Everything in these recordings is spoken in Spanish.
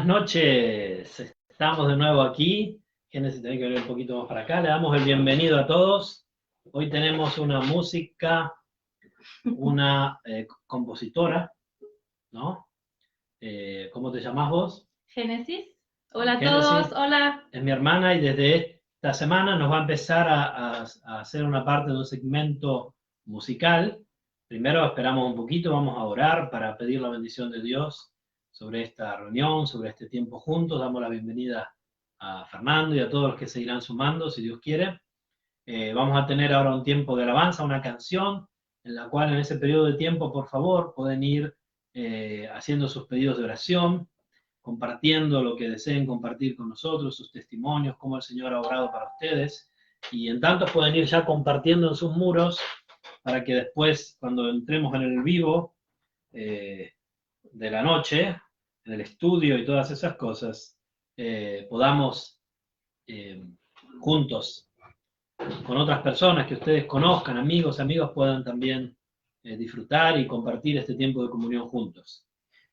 Buenas noches, estamos de nuevo aquí. Génesis tiene que venir un poquito más para acá. Le damos el bienvenido a todos. Hoy tenemos una música, una compositora, ¿no? ¿Cómo te llamás vos? Génesis. Hola a Génesis todos, hola. es mi hermana y desde esta semana nos va a empezar a hacer una parte de un segmento musical. Primero esperamos un poquito, vamos a orar para pedir la bendición de Dios sobre esta reunión, sobre este tiempo juntos. Damos la bienvenida a Fernando y a todos los que se irán sumando, si Dios quiere. Vamos a tener ahora un tiempo de alabanza, una canción, en la cual en ese periodo de tiempo, por favor, pueden ir haciendo sus pedidos de oración, compartiendo lo que deseen compartir con nosotros, sus testimonios, cómo el Señor ha obrado para ustedes. Y en tanto pueden ir ya compartiendo en sus muros para que después, cuando entremos en el vivo de la noche, en el estudio y todas esas cosas, podamos juntos, con otras personas que ustedes conozcan, amigos, puedan también disfrutar y compartir este tiempo de comunión juntos.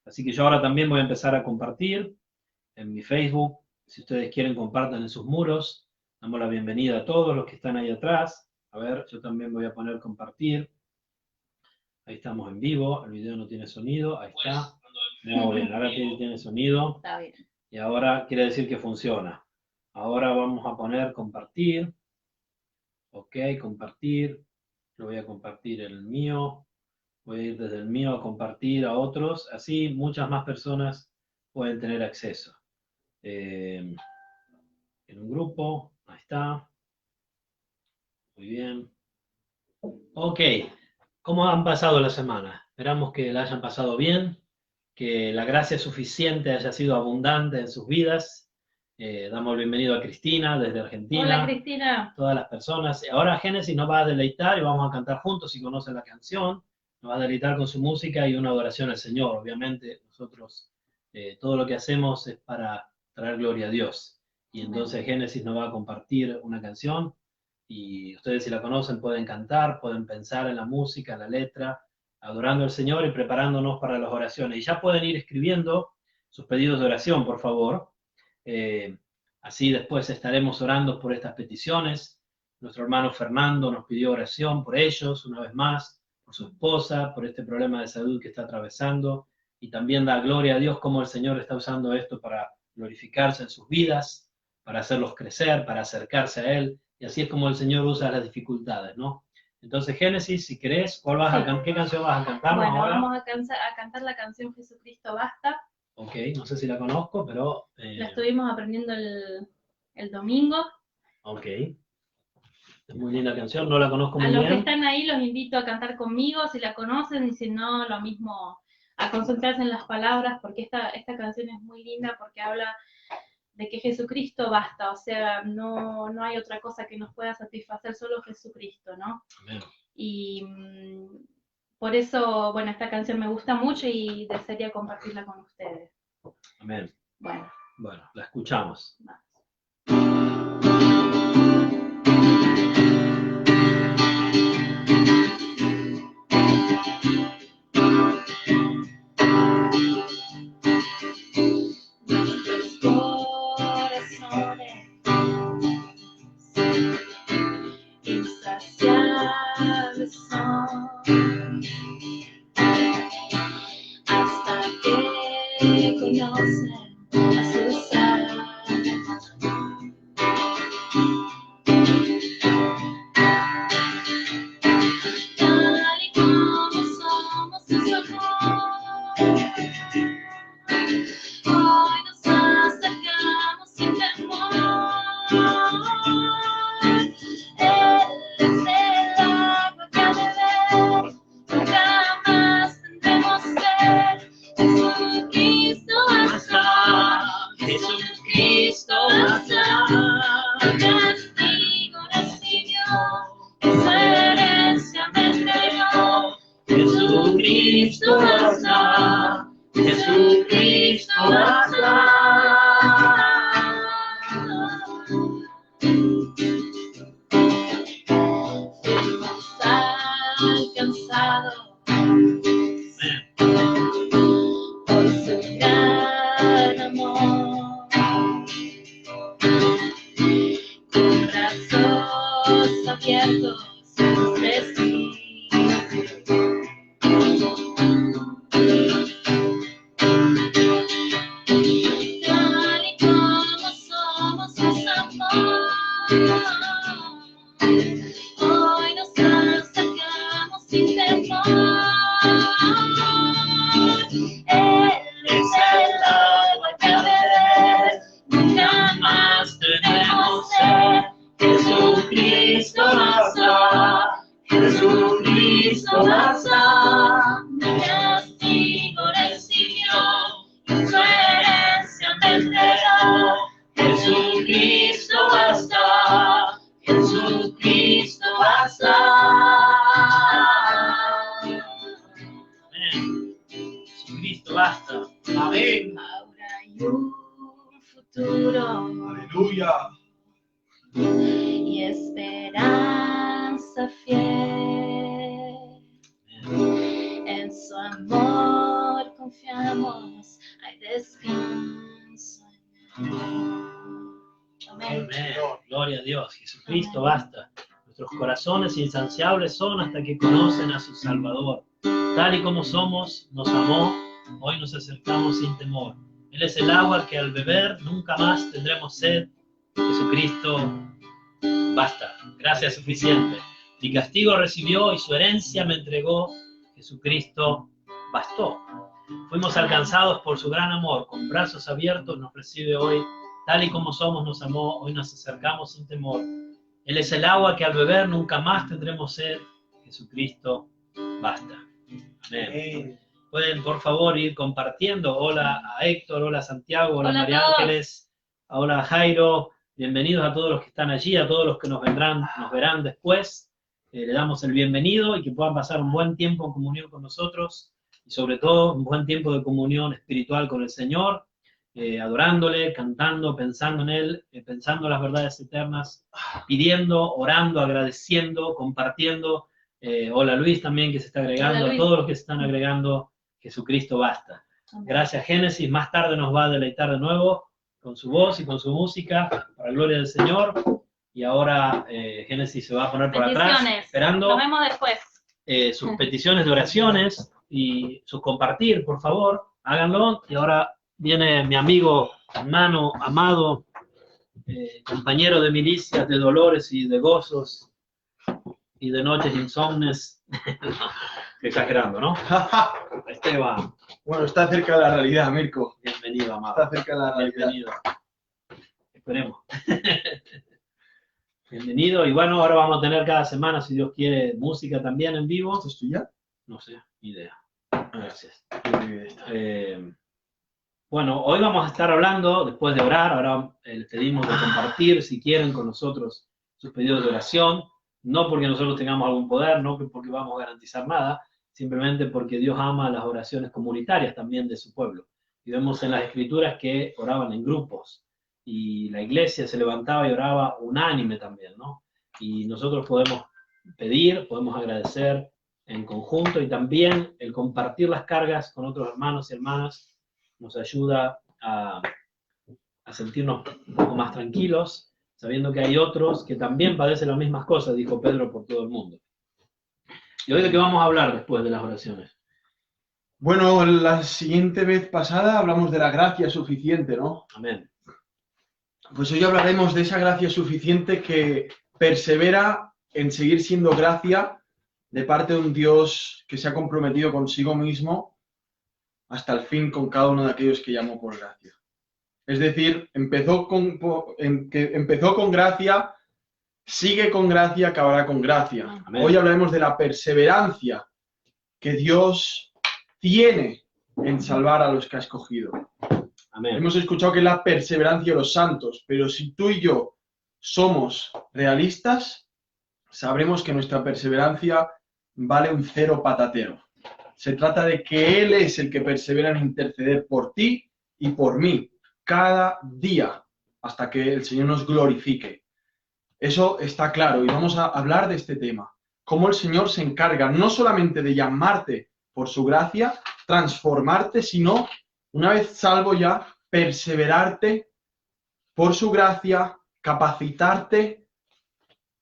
Así que yo ahora también voy a empezar a compartir en mi Facebook. Si ustedes quieren, compartan en sus muros. Damos la bienvenida a todos los que están ahí atrás. A ver, yo también voy a poner compartir. Ahí estamos en vivo. El video no tiene sonido. Ahí está. Muy bien, ahora tiene sonido. Está bien. Y ahora quiere decir que funciona. Ahora vamos a poner compartir. Ok, compartir. Lo voy a compartir el mío. Voy a ir desde el mío a compartir a otros. Así muchas más personas pueden tener acceso. En un grupo. Ahí está. Muy bien. Ok. ¿Cómo han pasado la semana? Esperamos que la hayan pasado bien, que la gracia suficiente haya sido abundante en sus vidas. Damos el bienvenido a Cristina desde Argentina. Hola Cristina. Todas las personas. Ahora Génesis nos va a deleitar y vamos a cantar juntos si conocen la canción. Nos va a deleitar con su música y una adoración al Señor. Obviamente nosotros todo lo que hacemos es para traer gloria a Dios. Y entonces Génesis nos va a compartir una canción y ustedes si la conocen pueden cantar, pueden pensar en la música, en la letra, adorando al Señor y preparándonos para las oraciones. Y ya pueden ir escribiendo sus pedidos de oración, por favor. Así después estaremos orando por estas peticiones. Nuestro hermano Fernando nos pidió oración por ellos, una vez más, por su esposa, por este problema de salud que está atravesando. Y también da gloria a Dios cómo el Señor está usando esto para glorificarse en sus vidas, para hacerlos crecer, para acercarse a Él. Y así es como el Señor usa las dificultades, ¿no? Entonces, Génesis, si querés, ¿qué canción vas a cantar Bueno, ahora? vamos a cantar la canción Jesucristo Basta. Ok, no sé si la conozco, pero... La estuvimos aprendiendo el domingo. Ok. Es muy linda canción, no la conozco muy bien. A los bien. que están ahí los invito a cantar conmigo, si la conocen, y si no, lo mismo, a concentrarse en las palabras, porque esta canción es muy linda, porque habla de que Jesucristo basta, o sea, no hay otra cosa que nos pueda satisfacer, solo Jesucristo, ¿no? Amén. Y por eso, bueno, esta canción me gusta mucho y desearía compartirla con ustedes. Amén. Bueno, la escuchamos. Vamos. amor. Con brazos abiertos entre sí. Tal y como somos, nos amó. Hoy nos acercamos sin temor. Él es el agua que a beber nunca más tenemos sed. Jesucristo basta, Jesucristo basta. Mi castigo recibió, su herencia me entregó. Jesucristo basta, Jesucristo basta. Amén. Jesucristo basta. Amén. Ahora hay un futuro Aleluya. y esperanza fiel. En su amor confiamos, hay descanso en él. Amén. Amén. Gloria a Dios. Jesucristo basta. Nuestros corazones insaciables son hasta que conocen a su Salvador. Tal y como somos, nos amó, hoy nos acercamos sin temor. Él es el agua que al beber nunca más tendremos sed. Jesucristo basta. Gracia suficiente. Mi castigo recibió y su herencia me entregó. Jesucristo bastó. Fuimos alcanzados por su gran amor. Con brazos abiertos nos recibe hoy. Tal y como somos, nos amó, hoy nos acercamos sin temor. Él es el agua que al beber nunca más tendremos sed. Jesucristo basta. Amén. Pueden, por favor, ir compartiendo. Hola a Héctor, hola a Santiago, hola a Hola a María todos. Ángeles, hola a Jairo. Bienvenidos a todos los que están allí, a todos los que nos verán después. Le damos el bienvenido y que puedan pasar un buen tiempo en comunión con nosotros y sobre todo un buen tiempo de comunión espiritual con el Señor. Adorándole, cantando, pensando en Él, pensando las verdades eternas, pidiendo, orando, agradeciendo, compartiendo. Hola Luis también que se está agregando, Hola, a Luis. todos los que se están agregando, Jesucristo basta. Amén. Gracias Génesis, más tarde nos va a deleitar de nuevo con su voz y con su música, para la gloria del Señor. Y ahora Génesis se va a poner por atrás, Peticiones. esperando Nos vemos después. sus peticiones de oraciones y sus compartir, por favor, háganlo. Y ahora viene mi amigo, hermano, amado, compañero de milicias, de dolores y de gozos y de noches insomnes. Exagerando, ¿no? Esteban, Bueno, está cerca de la realidad, Mirko. bienvenido, Está amado. cerca de la realidad. Bienvenido. Esperemos. Bienvenido. Y bueno, ahora vamos a tener cada semana, si Dios quiere, música también en vivo. ¿Esto es tuya? No sé, ni idea. Gracias. Sí. Bueno, hoy vamos a estar hablando, después de orar, ahora les pedimos de compartir, si quieren, con nosotros sus pedidos de oración, no porque nosotros tengamos algún poder, no porque vamos a garantizar nada, simplemente porque Dios ama las oraciones comunitarias también de su pueblo. Y vemos en las Escrituras que oraban en grupos, y la iglesia se levantaba y oraba unánime también, ¿no? Y nosotros podemos pedir, podemos agradecer en conjunto, y también el compartir las cargas con otros hermanos y hermanas nos ayuda a sentirnos un poco más tranquilos, sabiendo que hay otros que también padecen las mismas cosas, dijo Pedro, por todo el mundo. ¿Y hoy de qué vamos a hablar después de las oraciones? Bueno, la siguiente vez pasada hablamos de la gracia suficiente, ¿no? Amén. Pues hoy hablaremos de esa gracia suficiente que persevera en seguir siendo gracia de parte de un Dios que se ha comprometido consigo mismo hasta el fin con cada uno de aquellos que llamó por gracia. Es decir, empezó con gracia, sigue con gracia, acabará con gracia. Amén. Hoy hablaremos de la perseverancia que Dios tiene en salvar a los que ha escogido. Amén. Hemos escuchado que es la perseverancia de los santos, pero si tú y yo somos realistas, sabremos que nuestra perseverancia vale un cero patatero. Se trata de que Él es el que persevera en interceder por ti y por mí cada día hasta que el Señor nos glorifique. Eso está claro y vamos a hablar de este tema. Cómo el Señor se encarga no solamente de llamarte por su gracia, transformarte, sino una vez salvo ya, perseverarte por su gracia, capacitarte,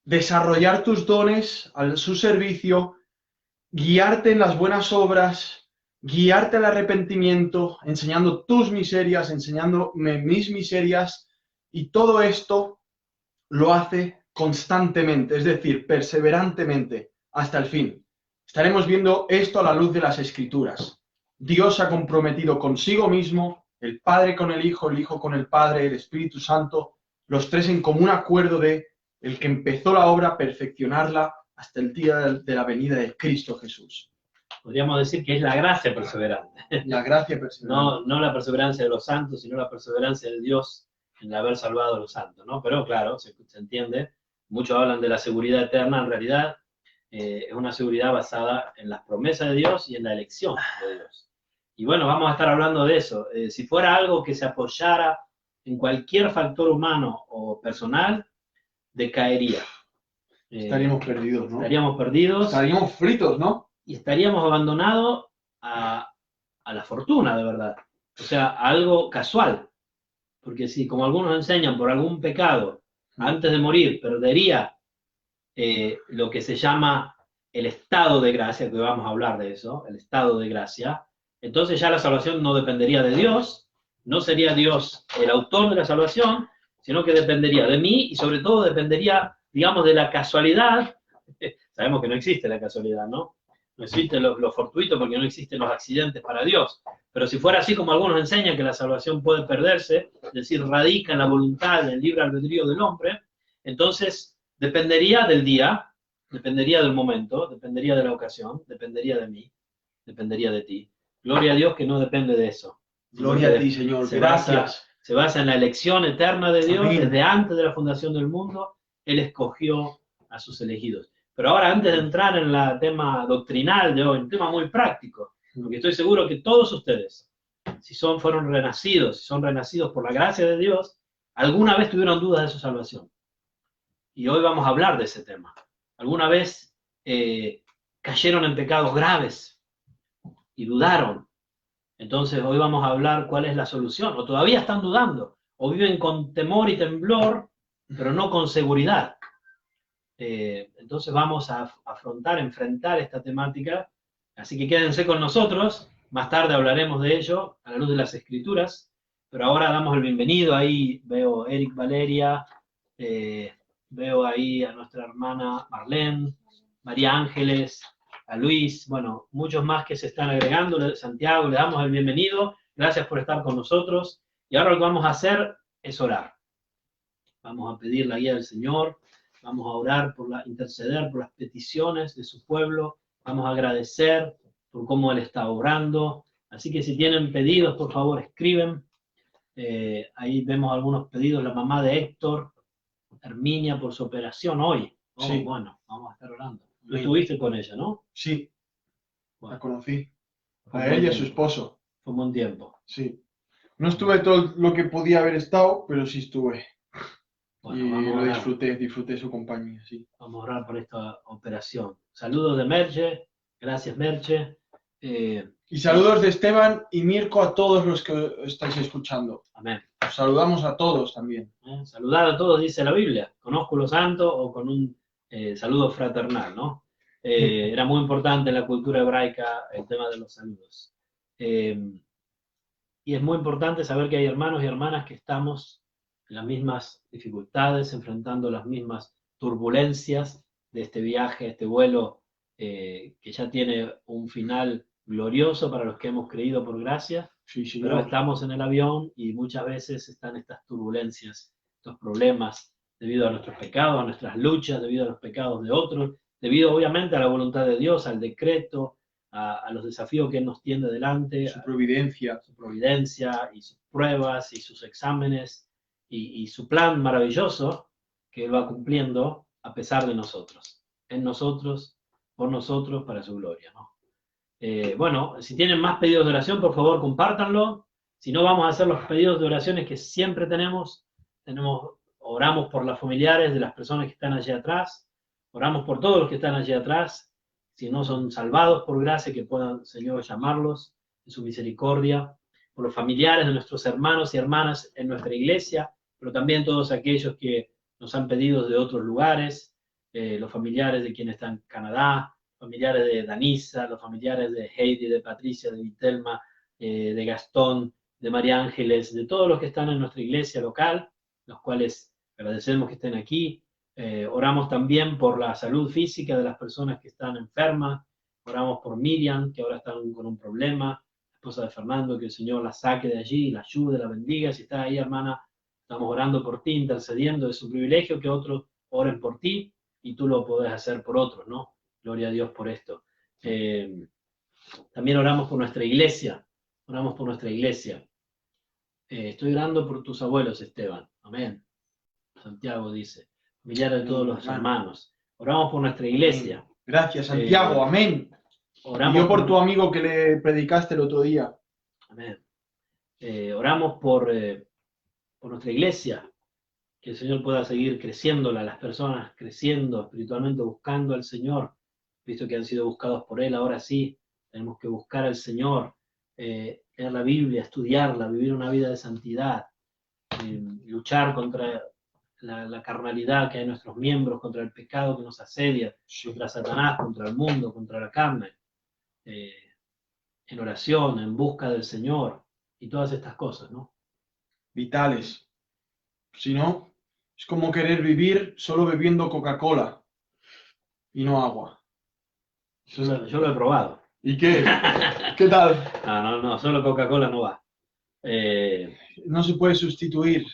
desarrollar tus dones a su servicio, guiarte en las buenas obras, guiarte al arrepentimiento, enseñando tus miserias, enseñándome mis miserias, y todo esto lo hace constantemente, es decir, perseverantemente, hasta el fin. Estaremos viendo esto a la luz de las Escrituras. Dios ha comprometido consigo mismo, el Padre con el Hijo con el Padre, el Espíritu Santo, los tres en común acuerdo de el que empezó la obra, perfeccionarla hasta el día de la venida de Cristo Jesús. Podríamos decir que es la gracia perseverante. La gracia perseverante. No la perseverancia de los santos, sino la perseverancia de Dios en haber salvado a los santos, ¿no? Pero claro, se entiende, muchos hablan de la seguridad eterna, en realidad es una seguridad basada en las promesas de Dios y en la elección de Dios. Y bueno, vamos a estar hablando de eso. Si fuera algo que se apoyara en cualquier factor humano o personal, decaería. Estaríamos perdidos, ¿no? Estaríamos perdidos. Estaríamos fritos, ¿no? Y estaríamos abandonados a la fortuna, de verdad. O sea, a algo casual. Porque si, como algunos enseñan, por algún pecado, antes de morir, perdería lo que se llama el estado de gracia, que vamos a hablar de eso, el estado de gracia, entonces ya la salvación no dependería de Dios, no sería Dios el autor de la salvación, sino que dependería de mí y sobre todo dependería, digamos, de la casualidad. Sabemos que no existe la casualidad, ¿no? No existe lo fortuito porque no existen los accidentes para Dios. Pero si fuera así como algunos enseñan que la salvación puede perderse, es decir, radica en la voluntad, en el libre albedrío del hombre, entonces dependería del día, dependería del momento, dependería de la ocasión, dependería de mí, dependería de ti. Gloria a Dios que no depende de eso. Gloria a ti, Señor. Gracias. Se basa en la elección eterna de Dios. Amén. Desde antes de la fundación del mundo, Él escogió a sus elegidos. Pero ahora, antes de entrar en el tema doctrinal de hoy, un tema muy práctico, porque estoy seguro que todos ustedes, si fueron renacidos, si son renacidos por la gracia de Dios, alguna vez tuvieron dudas de su salvación. Y hoy vamos a hablar de ese tema. Alguna vez cayeron en pecados graves y dudaron. Entonces hoy vamos a hablar cuál es la solución. O todavía están dudando, o viven con temor y temblor, pero no con seguridad. Entonces vamos a enfrentar esta temática. Así que quédense con nosotros. Más tarde hablaremos de ello a la luz de las Escrituras. Pero ahora damos el bienvenido. Ahí veo a Eric Valeria, veo ahí a nuestra hermana Marlene, María Ángeles, a Luis, bueno, muchos más que se están agregando. Santiago, le damos el bienvenido. Gracias por estar con nosotros. Y ahora lo que vamos a hacer es orar. Vamos a pedir la guía del Señor. Vamos a orar, interceder por las peticiones de su pueblo. Vamos a agradecer por cómo Él está obrando. Así que si tienen pedidos, por favor, escriben. Ahí vemos algunos pedidos. La mamá de Héctor, Herminia, por su operación hoy. Sí. Bueno, vamos a estar orando. Tú estuviste con ella, ¿no? Sí, Bueno, la conocí. fue A un buen él y a su tiempo. esposo. Fue un buen tiempo. Sí. No estuve todo lo que podía haber estado, pero sí estuve. Bueno, Y vamos a lo orar. disfruté su compañía, sí. Vamos a orar por esta operación. Saludos de Merche. Gracias, Merche. Y saludos de Esteban y Mirko a todos los que estáis escuchando. Amén. Os saludamos a todos también. Saludad a todos, dice la Biblia. Conozco los santos o con un saludo fraternal, ¿no? Era muy importante en la cultura hebraica el tema de los saludos. Y es muy importante saber que hay hermanos y hermanas que estamos en las mismas dificultades, enfrentando las mismas turbulencias de este viaje, este vuelo que ya tiene un final glorioso para los que hemos creído por gracia. Sí, Pero señor. estamos en el avión y muchas veces están estas turbulencias, estos problemas, debido a nuestros pecados, a nuestras luchas, debido a los pecados de otros, debido obviamente a la voluntad de Dios, al decreto, a los desafíos que Él nos tiende delante, Su providencia. su providencia y sus pruebas y sus exámenes y su plan maravilloso que Él va cumpliendo a pesar de nosotros, en nosotros, por nosotros, para su gloria, ¿no? Bueno, si tienen más pedidos de oración, por favor, compártanlo. Si no, vamos a hacer los pedidos de oraciones que siempre tenemos. Oramos por las familiares de las personas que están allí atrás. Oramos por todos los que están allí atrás. Si no son salvados por gracia, que puedan, Señor, llamarlos en su misericordia. por los familiares de nuestros hermanos y hermanas en nuestra iglesia, pero también todos aquellos que nos han pedido de otros lugares, los familiares de quienes están en Canadá, familiares de Danisa, los familiares de Heidi, de Patricia, de Vitelma, de Gastón, de María Ángeles, de todos los que están en nuestra iglesia local, los cuales agradecemos que estén aquí. Oramos también por la salud física de las personas que están enfermas. Oramos por Miriam, que ahora está con un problema, esposa de Fernando, que el Señor la saque de allí, la ayude, la bendiga. Si estás ahí, hermana, estamos orando por ti, intercediendo. Es un privilegio que otros oren por ti y tú lo podés hacer por otros, ¿no? Gloria a Dios por esto. También oramos por nuestra iglesia. Oramos por nuestra iglesia. Estoy orando por tus abuelos, Esteban. Amén. Santiago dice, familiares de todos los hermanos. Oramos por nuestra iglesia. Gracias, Santiago. Amén. Oramos y yo por tu amigo que le predicaste el otro día. Amén. Oramos por nuestra iglesia, que el Señor pueda seguir creciéndola, las personas creciendo espiritualmente, buscando al Señor, visto que han sido buscados por Él. Ahora sí, tenemos que buscar al Señor, leer la Biblia, estudiarla, vivir una vida de santidad, luchar contra la carnalidad que hay en nuestros miembros, contra el pecado que nos asedia, contra Satanás, contra el mundo, contra la carne, en oración, en busca del Señor y todas estas cosas, ¿no? Vitales. Si no, es como querer vivir solo bebiendo Coca-Cola y no agua. Yo lo he probado. ¿Y qué? ¿Qué tal? No, solo Coca-Cola no va. No se puede sustituir.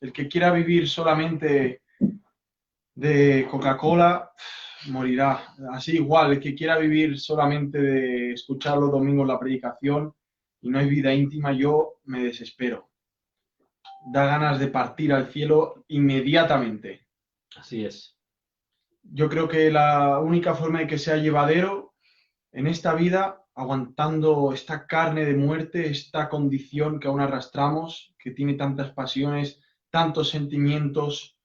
El que quiera vivir solamente de Coca-Cola morirá. Así igual, el que quiera vivir solamente de escuchar los domingos la predicación y no hay vida íntima, yo me desespero. Da ganas de partir al cielo inmediatamente. Así es. Yo creo que la única forma de que sea llevadero en esta vida, aguantando esta carne de muerte, esta condición que aún arrastramos, que tiene tantas pasiones, tantos sentimientos,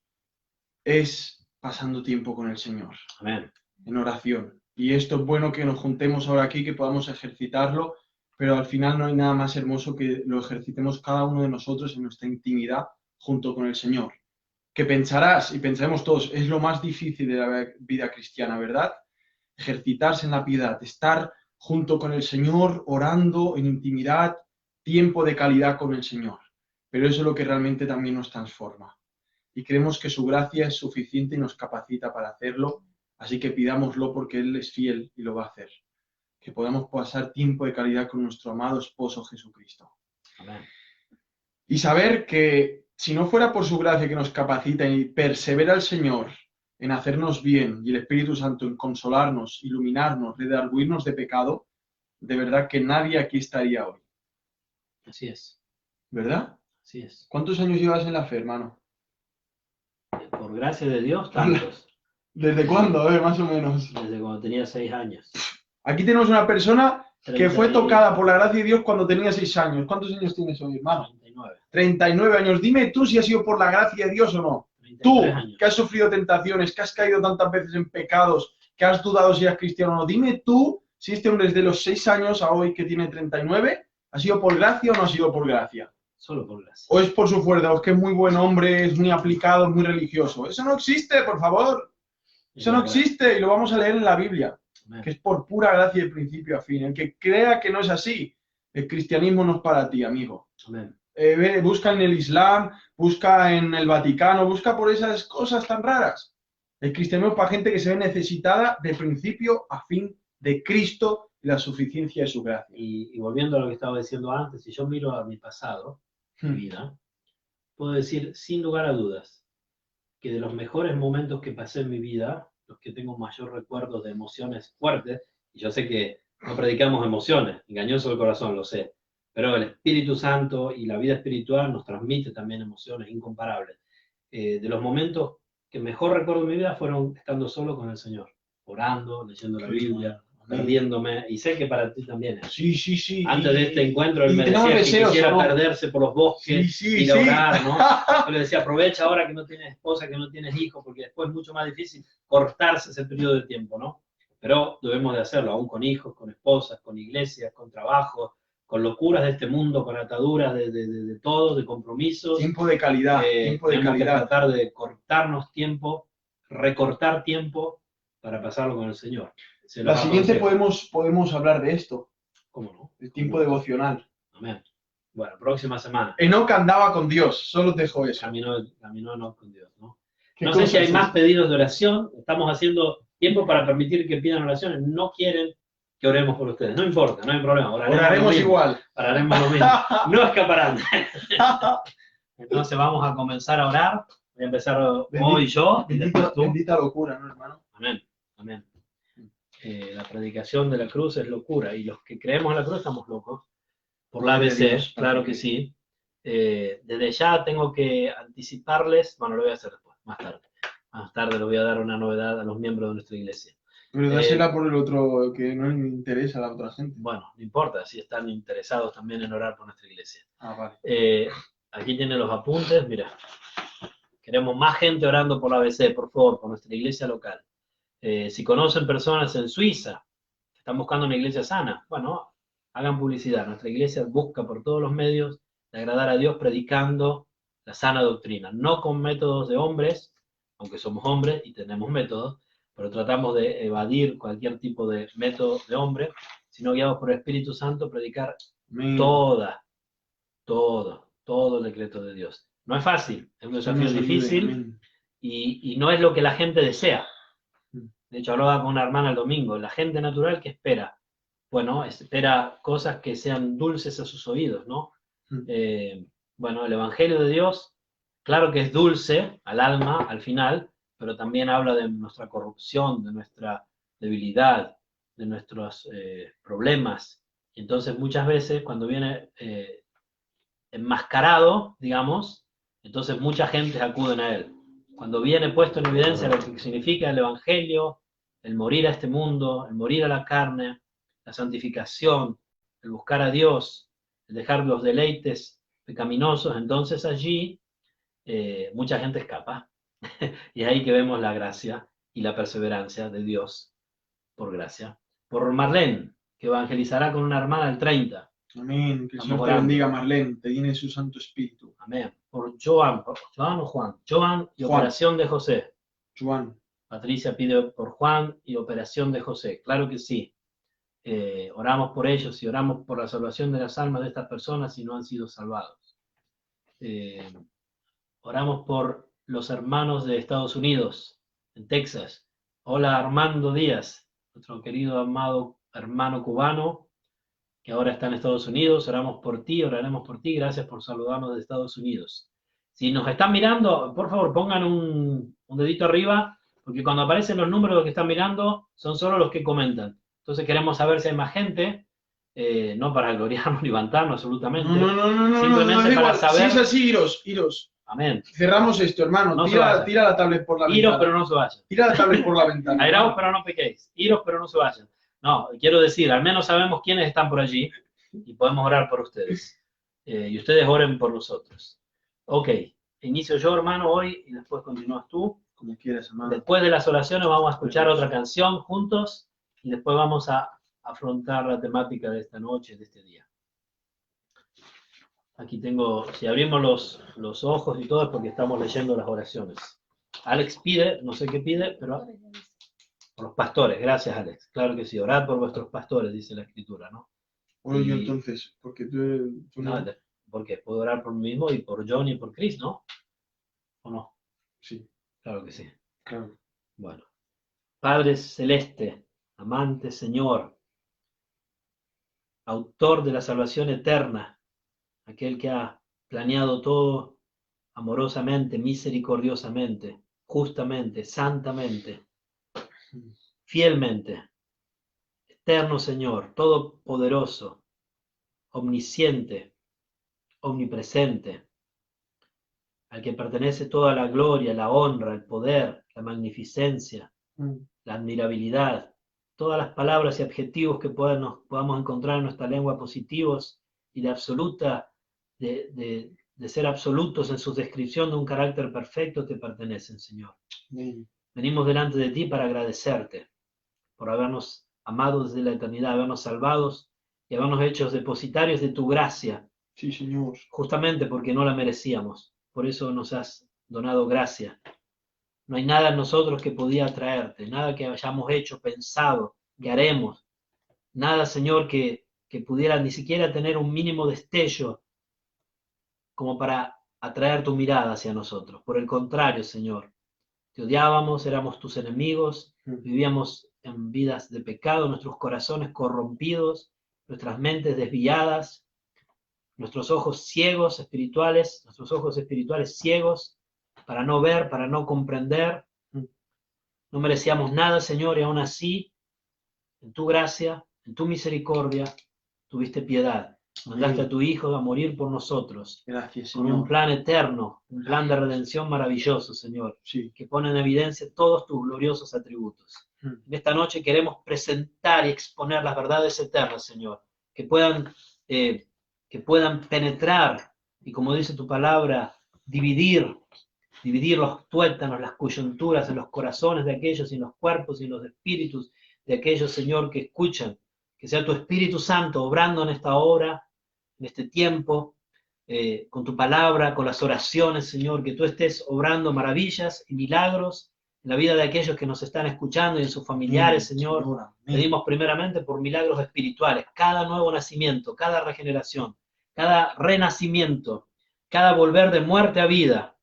es pasando tiempo con el Señor. Amén. En oración. Y esto es bueno que nos juntemos ahora aquí, que podamos ejercitarlo, pero al final no hay nada más hermoso que lo ejercitemos cada uno de nosotros en nuestra intimidad junto con el Señor. Que pensarás, y pensaremos todos, es lo más difícil de la vida cristiana, ¿verdad? Ejercitarse en la piedad, estar junto con el Señor, orando en intimidad, tiempo de calidad con el Señor. Pero eso es lo que realmente también nos transforma. Y creemos que su gracia es suficiente y nos capacita para hacerlo, así que pidámoslo porque Él es fiel y lo va a hacer. Que podamos pasar tiempo de calidad con nuestro amado esposo Jesucristo. Amén. Y saber que si no fuera por su gracia que nos capacita y persevera el Señor en hacernos bien y el Espíritu Santo en consolarnos, iluminarnos, redarguirnos de pecado, de verdad que nadie aquí estaría hoy. Así es. ¿Verdad? Así es. ¿Cuántos años llevas en la fe, hermano? Por gracia de Dios, tantos. ¿Desde cuándo? A ver, más o menos. Desde cuando tenía 6 años. Aquí tenemos una persona que fue 30 tocada por la gracia de Dios cuando tenía 6 años. ¿Cuántos años tienes hoy, hermano? 39. 39 años. Dime tú si ha sido por la gracia de Dios o no. 33 Tú, años. que has sufrido tentaciones, que has caído tantas veces en pecados, que has dudado si eres cristiano o no. Dime tú si este hombre desde los 6 años a hoy que tiene 39, ¿ha sido por gracia o no ha sido por gracia? Solo por gracia. ¿O es por su fuerza? ¿O es que es muy buen hombre, es muy aplicado, es muy religioso? Eso no existe, por favor. Eso no existe y lo vamos a leer en la Biblia. Amén. Que es por pura gracia de principio a fin. El que crea que no es así, el cristianismo no es para ti, amigo. Amén. Busca en el Islam, busca en el Vaticano, busca por esas cosas tan raras. El cristianismo es para gente que se ve necesitada de principio a fin de Cristo y la suficiencia de su gracia. Y volviendo a lo que estaba diciendo antes, si yo miro a mi pasado, mi vida, puedo decir sin lugar a dudas que de los mejores momentos que pasé en mi vida, los que tengo mayor recuerdo de emociones fuertes, y yo sé que no predicamos emociones, engañoso el corazón, lo sé, pero el Espíritu Santo y la vida espiritual nos transmite también emociones incomparables. De los momentos que mejor recuerdo en mi vida fueron estando solo con el Señor, orando, leyendo la Biblia, perdiéndome, y sé que para ti también es. Sí, sí, sí. Antes de este encuentro, él me tenemos decía que deseos, quisiera ¿no? perderse por los bosques Sí, y sí. orar, ¿no? Yo le decía, aprovecha ahora que no tienes esposa, que no tienes hijos, porque después es mucho más difícil cortarse ese periodo de tiempo, ¿no? Pero debemos de hacerlo, aún con hijos, con esposas, con iglesias, con trabajo, con locuras de este mundo, con ataduras de todo, de compromisos. Tiempo de calidad, tiempo de Tenemos que calidad. tratar de cortarnos tiempo, recortar tiempo para pasarlo con el Señor. Se La los siguiente aconsejo. podemos hablar de esto, ¿Cómo no? el tiempo devocional. Amén. Bueno, próxima semana. Enoc andaba con Dios, solo os dejo eso. Caminó no con Dios, ¿no? ¿Qué No sé si cosa hay es más esta? pedidos de oración. Estamos haciendo tiempo para permitir que pidan oraciones. No quieren que oremos por ustedes. No importa, no hay problema. Oraremos lo mismo. igual. Oraremos lo mismo. No escaparán. Entonces vamos a comenzar a orar. Voy a empezar hoy yo y después tú. Bendita locura, ¿no, hermano? Amén. Amén. La predicación de la cruz es locura. Y los que creemos en la cruz estamos locos. Por la ABC, Dios, claro que sí. Desde ya tengo que anticiparles, bueno, lo voy a hacer después, más tarde. Más tarde les voy a dar una novedad a los miembros de nuestra iglesia. Pero dásela por el otro, que no le interesa a la otra gente. Bueno, no importa, si están interesados también en orar por nuestra iglesia. Ah, vale. Aquí tienen los apuntes, mira. Queremos más gente orando por la ABC, por favor, por nuestra iglesia local. Si conocen personas en Suiza que están buscando una iglesia sana, bueno, hagan publicidad. Nuestra iglesia busca por todos los medios de agradar a Dios predicando la sana doctrina, no con métodos de hombres, aunque somos hombres y tenemos métodos, pero tratamos de evadir cualquier tipo de método de hombre, sino guiados por el Espíritu Santo, predicar todo el decreto de Dios. No es fácil, es un desafío difícil y no es lo que la gente desea. De hecho, hablaba con una hermana el domingo, la gente natural que espera, bueno, espera cosas que sean dulces a sus oídos, ¿no? Bueno, el Evangelio de Dios, claro que es dulce al alma, al final, pero también habla de nuestra corrupción, de nuestra debilidad, de nuestros problemas. Y entonces muchas veces cuando viene enmascarado, digamos, entonces mucha gente acude a él. Cuando viene puesto en evidencia lo que significa el Evangelio, el morir a este mundo, el morir a la carne, la santificación, el buscar a Dios, el dejar los deleites pecaminosos, entonces allí mucha gente escapa. Y es ahí que vemos la gracia y la perseverancia de Dios, por gracia. Por Marlene, que evangelizará con una hermana el 30. Amén. Que el Señor te bendiga, Marlene, te llene su Santo Espíritu. Amén. Por Joan o Juan. Joan y Juan. Operación de José. Juan. Patricia pide por Juan y Operación de José. Claro que sí. Oramos por ellos y oramos por la salvación de las almas de estas personas si no han sido salvados. Oramos por los hermanos de Estados Unidos, en Texas. Hola Armando Díaz, nuestro querido amado hermano cubano, que ahora está en Estados Unidos. Oramos por ti, oraremos por ti. Gracias por saludarnos de Estados Unidos. Si nos están mirando, por favor, pongan un dedito arriba, porque cuando aparecen los números de los que están mirando, son solo los que comentan. Entonces queremos saber si hay más gente, no para gloriarnos ni levantarnos absolutamente. No, simplemente para saber. Si es así, iros. Amén. Cerramos esto, hermano. No tira la tablet por la ventana. Iros, pero no se vayan. Tira la tablet por la ventana. Airaos, pero no pequéis. Iros, pero no se vayan. No, quiero decir, al menos sabemos quiénes están por allí y podemos orar por ustedes. Y ustedes oren por nosotros. Ok, inicio yo, hermano, hoy y después continúas tú. Como quieras, hermano. Después de las oraciones vamos a escuchar otra canción juntos y después vamos a afrontar la temática de esta noche, de este día. Aquí tengo, si abrimos los ojos y todo es porque estamos leyendo las oraciones. Alex pide, no sé qué pide, pero por los pastores. Gracias, Alex. Claro que sí, orad por vuestros pastores, dice la Escritura, ¿no? Bueno, yo entonces, porque tú no... ¿Por qué? Puedo orar por mí mismo y por John y por Chris, ¿no? ¿O no? Sí. Claro que sí. Claro. Bueno. Padre Celeste, amante Señor, autor de la salvación eterna, aquel que ha planeado todo amorosamente, misericordiosamente, justamente, santamente, fielmente, eterno Señor, todopoderoso, omnisciente, omnipresente, al que pertenece toda la gloria, la honra, el poder, la magnificencia, la admirabilidad, todas las palabras y adjetivos que podamos encontrar en nuestra lengua positivos y de absoluta, de ser absolutos en su descripción de un carácter perfecto te pertenecen, Señor. Amén. Venimos delante de ti para agradecerte por habernos amado desde la eternidad, habernos salvados y habernos hecho depositarios de tu gracia, Sí, Señor. justamente porque no la merecíamos. Por eso nos has donado gracia. No hay nada en nosotros que podía atraerte, nada que hayamos hecho, pensado, que haremos, nada, Señor, que pudiera ni siquiera tener un mínimo destello como para atraer tu mirada hacia nosotros. Por el contrario, Señor, te odiábamos, éramos tus enemigos, vivíamos en vidas de pecado, nuestros corazones corrompidos, nuestras mentes desviadas, nuestros ojos ciegos espirituales, nuestros ojos espirituales ciegos, para no ver, para no comprender. No merecíamos nada, Señor, y aún así, en tu gracia, en tu misericordia, tuviste piedad. Mandaste a tu Hijo a morir por nosotros, Gracias, con un Señor. plan eterno, un plan de redención maravilloso, Señor, Sí. que pone en evidencia todos tus gloriosos atributos. En esta noche queremos presentar y exponer las verdades eternas, Señor, que puedan penetrar y, como dice tu palabra, dividir los tuétanos, las coyunturas en los corazones de aquellos y en los cuerpos y en los espíritus de aquellos, Señor, que escuchan. Que sea tu Espíritu Santo obrando en esta hora, en este tiempo, con tu palabra, con las oraciones, Señor, que tú estés obrando maravillas y milagros en la vida de aquellos que nos están escuchando y en sus familiares, Señor. Pedimos primeramente por milagros espirituales, cada nuevo nacimiento, cada regeneración, cada renacimiento, cada volver de muerte a vida.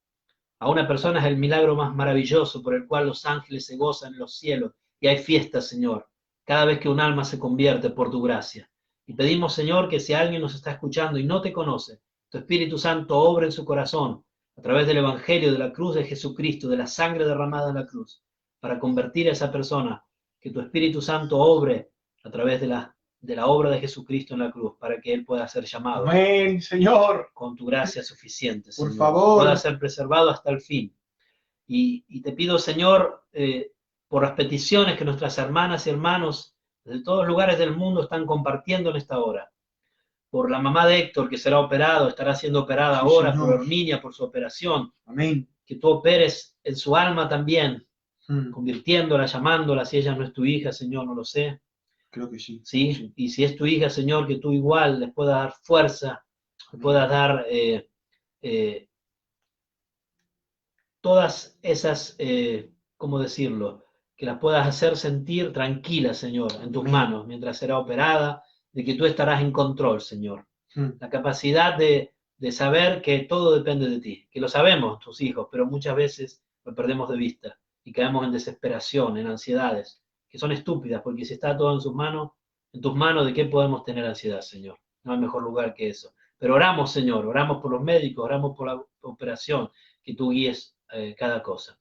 A una persona es el milagro más maravilloso por el cual los ángeles se gozan en los cielos y hay fiesta, Señor, cada vez que un alma se convierte por tu gracia. Y pedimos, Señor, que si alguien nos está escuchando y no te conoce, tu Espíritu Santo obre en su corazón a través del Evangelio, de la cruz de Jesucristo, de la sangre derramada en la cruz, para convertir a esa persona, que tu Espíritu Santo obre a través de la obra de Jesucristo en la cruz, para que Él pueda ser llamado. Amén, Señor. Con tu gracia suficiente, Señor. Por favor. Pueda ser preservado hasta el fin. Y te pido, Señor, por las peticiones que nuestras hermanas y hermanos de todos lugares del mundo están compartiendo en esta hora. Por la mamá de Héctor, que será operado, estará siendo operada Sí, ahora, Señor. por Herminia, por su operación. Amén. Que tú operes en su alma también, convirtiéndola, llamándola. Si ella no es tu hija, Señor, no lo sé. Creo que sí. ¿Sí? Sí. Y si es tu hija, Señor, que tú igual les puedas dar fuerza, les puedas dar todas esas, ¿cómo decirlo? Que las puedas hacer sentir tranquilas, Señor, en tus manos, mientras será operada, de que tú estarás en control, Señor. La capacidad de saber que todo depende de ti, que lo sabemos, tus hijos, pero muchas veces lo perdemos de vista y caemos en desesperación, en ansiedades, que son estúpidas, porque si está todo en tus manos, ¿de qué podemos tener ansiedad, Señor? No hay mejor lugar que eso. Pero oramos, Señor, oramos por los médicos, oramos por la operación, que tú guíes cada cosa.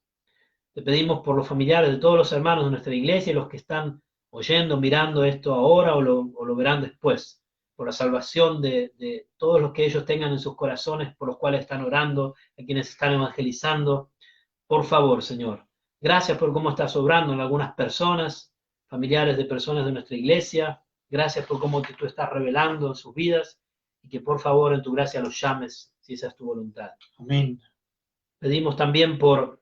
Te pedimos por los familiares de todos los hermanos de nuestra iglesia y los que están oyendo, mirando esto ahora o lo verán después, por la salvación de todos los que ellos tengan en sus corazones, por los cuales están orando, a quienes están evangelizando. Por favor, Señor, gracias por cómo estás obrando en algunas personas, familiares de personas de nuestra iglesia. Gracias por cómo tú estás revelando en sus vidas y que por favor en tu gracia los llames, si esa es tu voluntad. Amén. Pedimos también por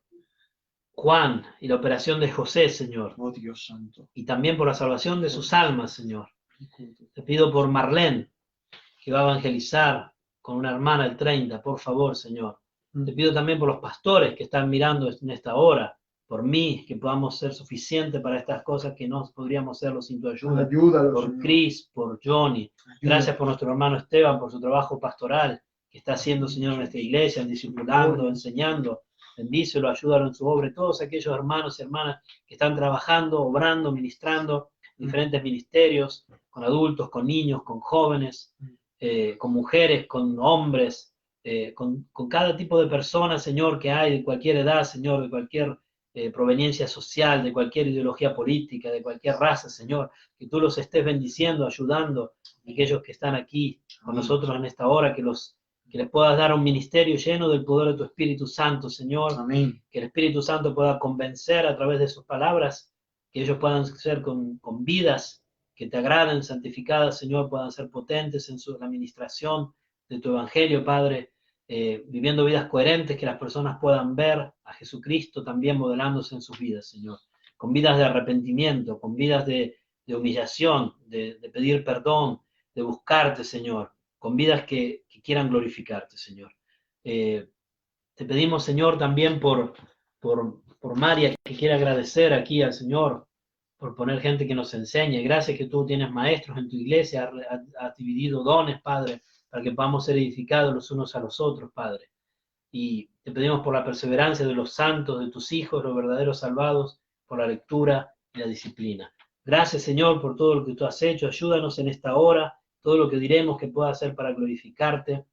Juan y la operación de José, Señor. Oh, Dios santo. Y también por la salvación de sus almas, Señor. Te pido por Marlene, que va a evangelizar con una hermana el 30, por favor, Señor. Te pido también por los pastores que están mirando en esta hora, por mí, que podamos ser suficientes para estas cosas que no podríamos hacerlo sin tu ayuda. Ayúdalo, Por Señor. Chris, por Johnny. Gracias por nuestro hermano Esteban, por su trabajo pastoral que está haciendo, Señor, en nuestra iglesia, discipulando, enseñando. Bendícelo, ayúdalo en su obra. Todos aquellos hermanos y hermanas que están trabajando, obrando, ministrando, diferentes ministerios, con adultos, con niños, con jóvenes, con mujeres, con hombres, con cada tipo de personas, Señor, que hay de cualquier edad, Señor, de cualquier proveniencia social, de cualquier ideología política, de cualquier raza, Señor, que tú los estés bendiciendo, ayudando a aquellos que están aquí con nosotros en esta hora, que les puedas dar un ministerio lleno del poder de tu Espíritu Santo, Señor. Amén. Que el Espíritu Santo pueda convencer a través de sus palabras, que ellos puedan ser con vidas que te agraden, santificadas, Señor, puedan ser potentes en la administración de tu Evangelio, Padre, viviendo vidas coherentes, que las personas puedan ver a Jesucristo también modelándose en sus vidas, Señor, con vidas de arrepentimiento, con vidas de humillación, de pedir perdón, de buscarte, Señor, con vidas que quieran glorificarte, Señor. Te pedimos, Señor, también por María, que quiere agradecer aquí al Señor por poner gente que nos enseñe. Gracias que tú tienes maestros en tu iglesia, has dividido dones, Padre, para que podamos ser edificados los unos a los otros, Padre. Y te pedimos por la perseverancia de los santos, de tus hijos, los verdaderos salvados, por la lectura y la disciplina. Gracias, Señor, por todo lo que tú has hecho. Ayúdanos en esta hora, todo lo que diremos que pueda hacer para glorificarte,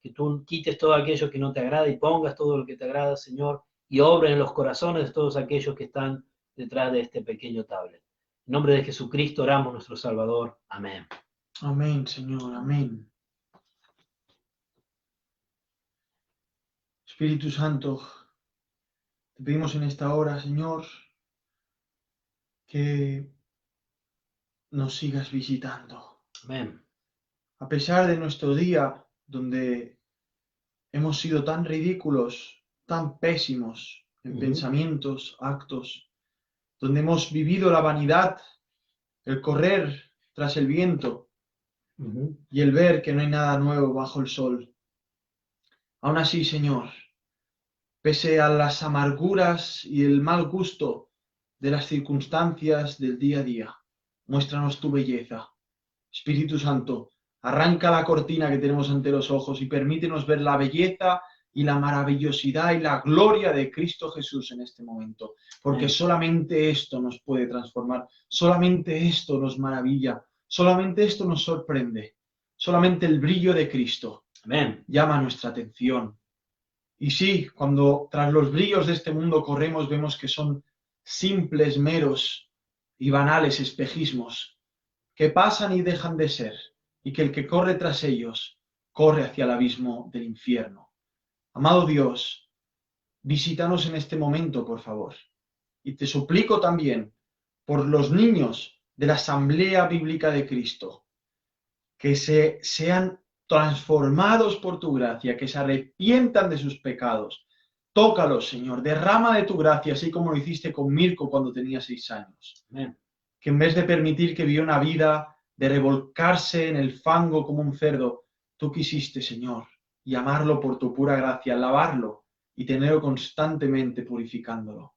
que tú quites todo aquello que no te agrada y pongas todo lo que te agrada, Señor, y obres en los corazones de todos aquellos que están detrás de este pequeño tablet. En nombre de Jesucristo oramos, nuestro Salvador. Amén. Amén, Señor, amén. Espíritu Santo, te pedimos en esta hora, Señor, que nos sigas visitando. Amén. A pesar de nuestro día, donde hemos sido tan ridículos, tan pésimos en pensamientos, actos, donde hemos vivido la vanidad, el correr tras el viento y el ver que no hay nada nuevo bajo el sol. Aún así, Señor, pese a las amarguras y el mal gusto de las circunstancias del día a día, muéstranos tu belleza. Espíritu Santo, arranca la cortina que tenemos ante los ojos y permítenos ver la belleza y la maravillosidad y la gloria de Cristo Jesús en este momento, porque solamente esto nos puede transformar, solamente esto nos maravilla, solamente esto nos sorprende, solamente el brillo de Cristo llama nuestra atención. Y sí, cuando tras los brillos de este mundo corremos, vemos que son simples, meros y banales espejismos que pasan y dejan de ser, y que el que corre tras ellos corre hacia el abismo del infierno. Amado Dios, visítanos en este momento, por favor. Y te suplico también por los niños de la Asamblea Bíblica de Cristo, que sean transformados por tu gracia, que se arrepientan de sus pecados. Tócalos, Señor, derrama de tu gracia, así como lo hiciste con Mirko cuando tenía 6 años. Amén. Que en vez de permitir que viviera una vida de revolcarse en el fango como un cerdo, tú quisiste, Señor, llamarlo por tu pura gracia, lavarlo y tenerlo constantemente purificándolo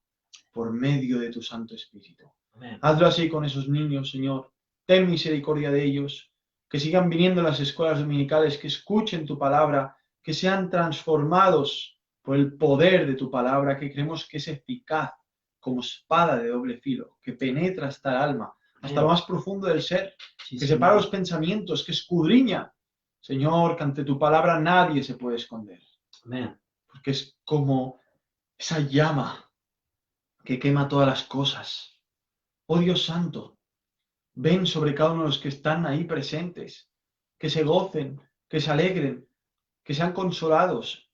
por medio de tu Santo Espíritu. Amén. Hazlo así con esos niños, Señor. Ten misericordia de ellos, que sigan viniendo a las escuelas dominicales, que escuchen tu palabra, que sean transformados por el poder de tu palabra, que creemos que es eficaz como espada de doble filo, que penetra hasta el alma, hasta lo más profundo del ser, que separa los pensamientos, que escudriña. Señor, que ante tu palabra nadie se puede esconder. Amén. Porque es como esa llama que quema todas las cosas. Oh Dios Santo, ven sobre cada uno de los que están ahí presentes, que se gocen, que se alegren, que sean consolados.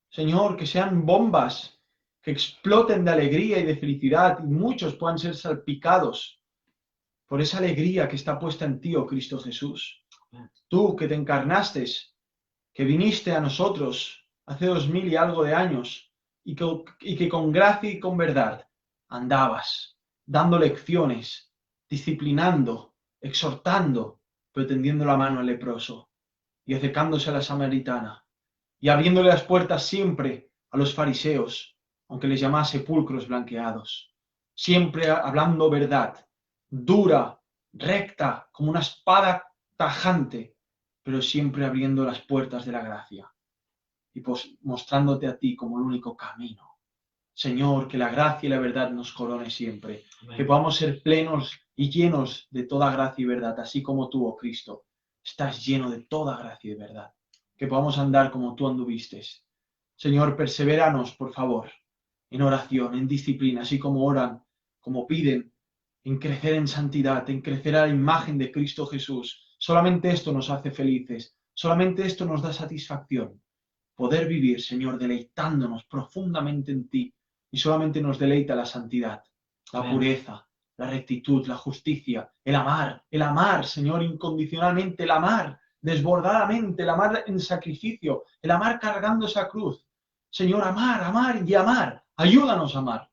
Señor, que sean bombas que exploten de alegría y de felicidad y muchos puedan ser salpicados por esa alegría que está puesta en ti, oh Cristo Jesús. Tú que te encarnaste, que viniste a nosotros hace 2000 y algo de años y que con gracia y con verdad andabas, dando lecciones, disciplinando, exhortando, pero tendiendo la mano al leproso y acercándose a la samaritana y abriéndole las puertas siempre a los fariseos, aunque les llamase sepulcros blanqueados, siempre hablando verdad, dura, recta, como una espada tajante, pero siempre abriendo las puertas de la gracia y mostrándote a ti como el único camino. Señor, que la gracia y la verdad nos corone siempre, Amén. que podamos ser plenos y llenos de toda gracia y verdad, así como tú, oh Cristo, estás lleno de toda gracia y verdad, que podamos andar como tú anduviste. Señor, perseveranos, por favor, en oración, en disciplina, así como oran, como piden, en crecer en santidad, en crecer a la imagen de Cristo Jesús. Solamente esto nos hace felices, solamente esto nos da satisfacción. Poder vivir, Señor, deleitándonos profundamente en ti, y solamente nos deleita la santidad, la Amén. pureza, la rectitud, la justicia, el amar, Señor, incondicionalmente, el amar desbordadamente, el amar en sacrificio, el amar cargando esa cruz. Señor, amar, amar y amar. Ayúdanos a amar.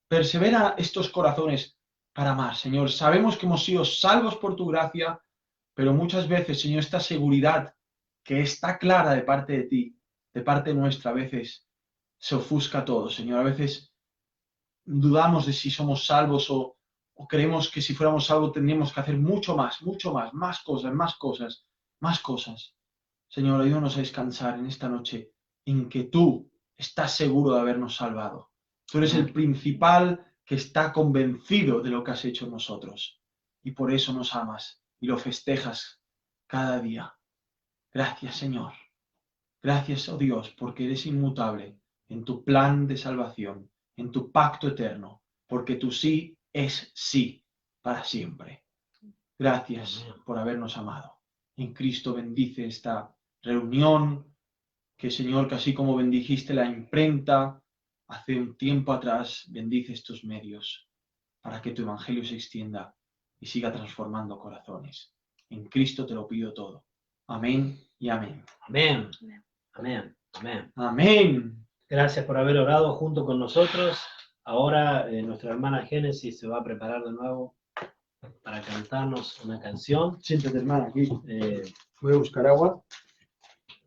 Persevera estos corazones para amar, Señor. Sabemos que hemos sido salvos por tu gracia, Pero muchas veces, Señor, esta seguridad que está clara de parte de ti, de parte nuestra, a veces se ofusca todo, Señor. A veces dudamos de si somos salvos o creemos que si fuéramos salvos tendríamos que hacer mucho más, más cosas, más cosas, más cosas. Señor, ayúdanos a descansar en esta noche en que tú estás seguro de habernos salvado. Tú eres el principal que está convencido de lo que has hecho en nosotros. Y por eso nos amas y lo festejas cada día. Gracias, Señor. Gracias, oh Dios, porque eres inmutable en tu plan de salvación, en tu pacto eterno, porque tu sí es sí para siempre. Gracias por habernos amado. En Cristo bendice esta reunión, que Señor, que así como bendijiste la imprenta hace un tiempo atrás, bendice estos medios para que tu evangelio se extienda y siga transformando corazones. En Cristo te lo pido todo. Amén y amén. Amén. Amén. Amén. Amén. Gracias por haber orado junto con nosotros. Ahora nuestra hermana Génesis se va a preparar de nuevo para cantarnos una canción. Siéntate, hermana, aquí. Eh, Voy a buscar agua.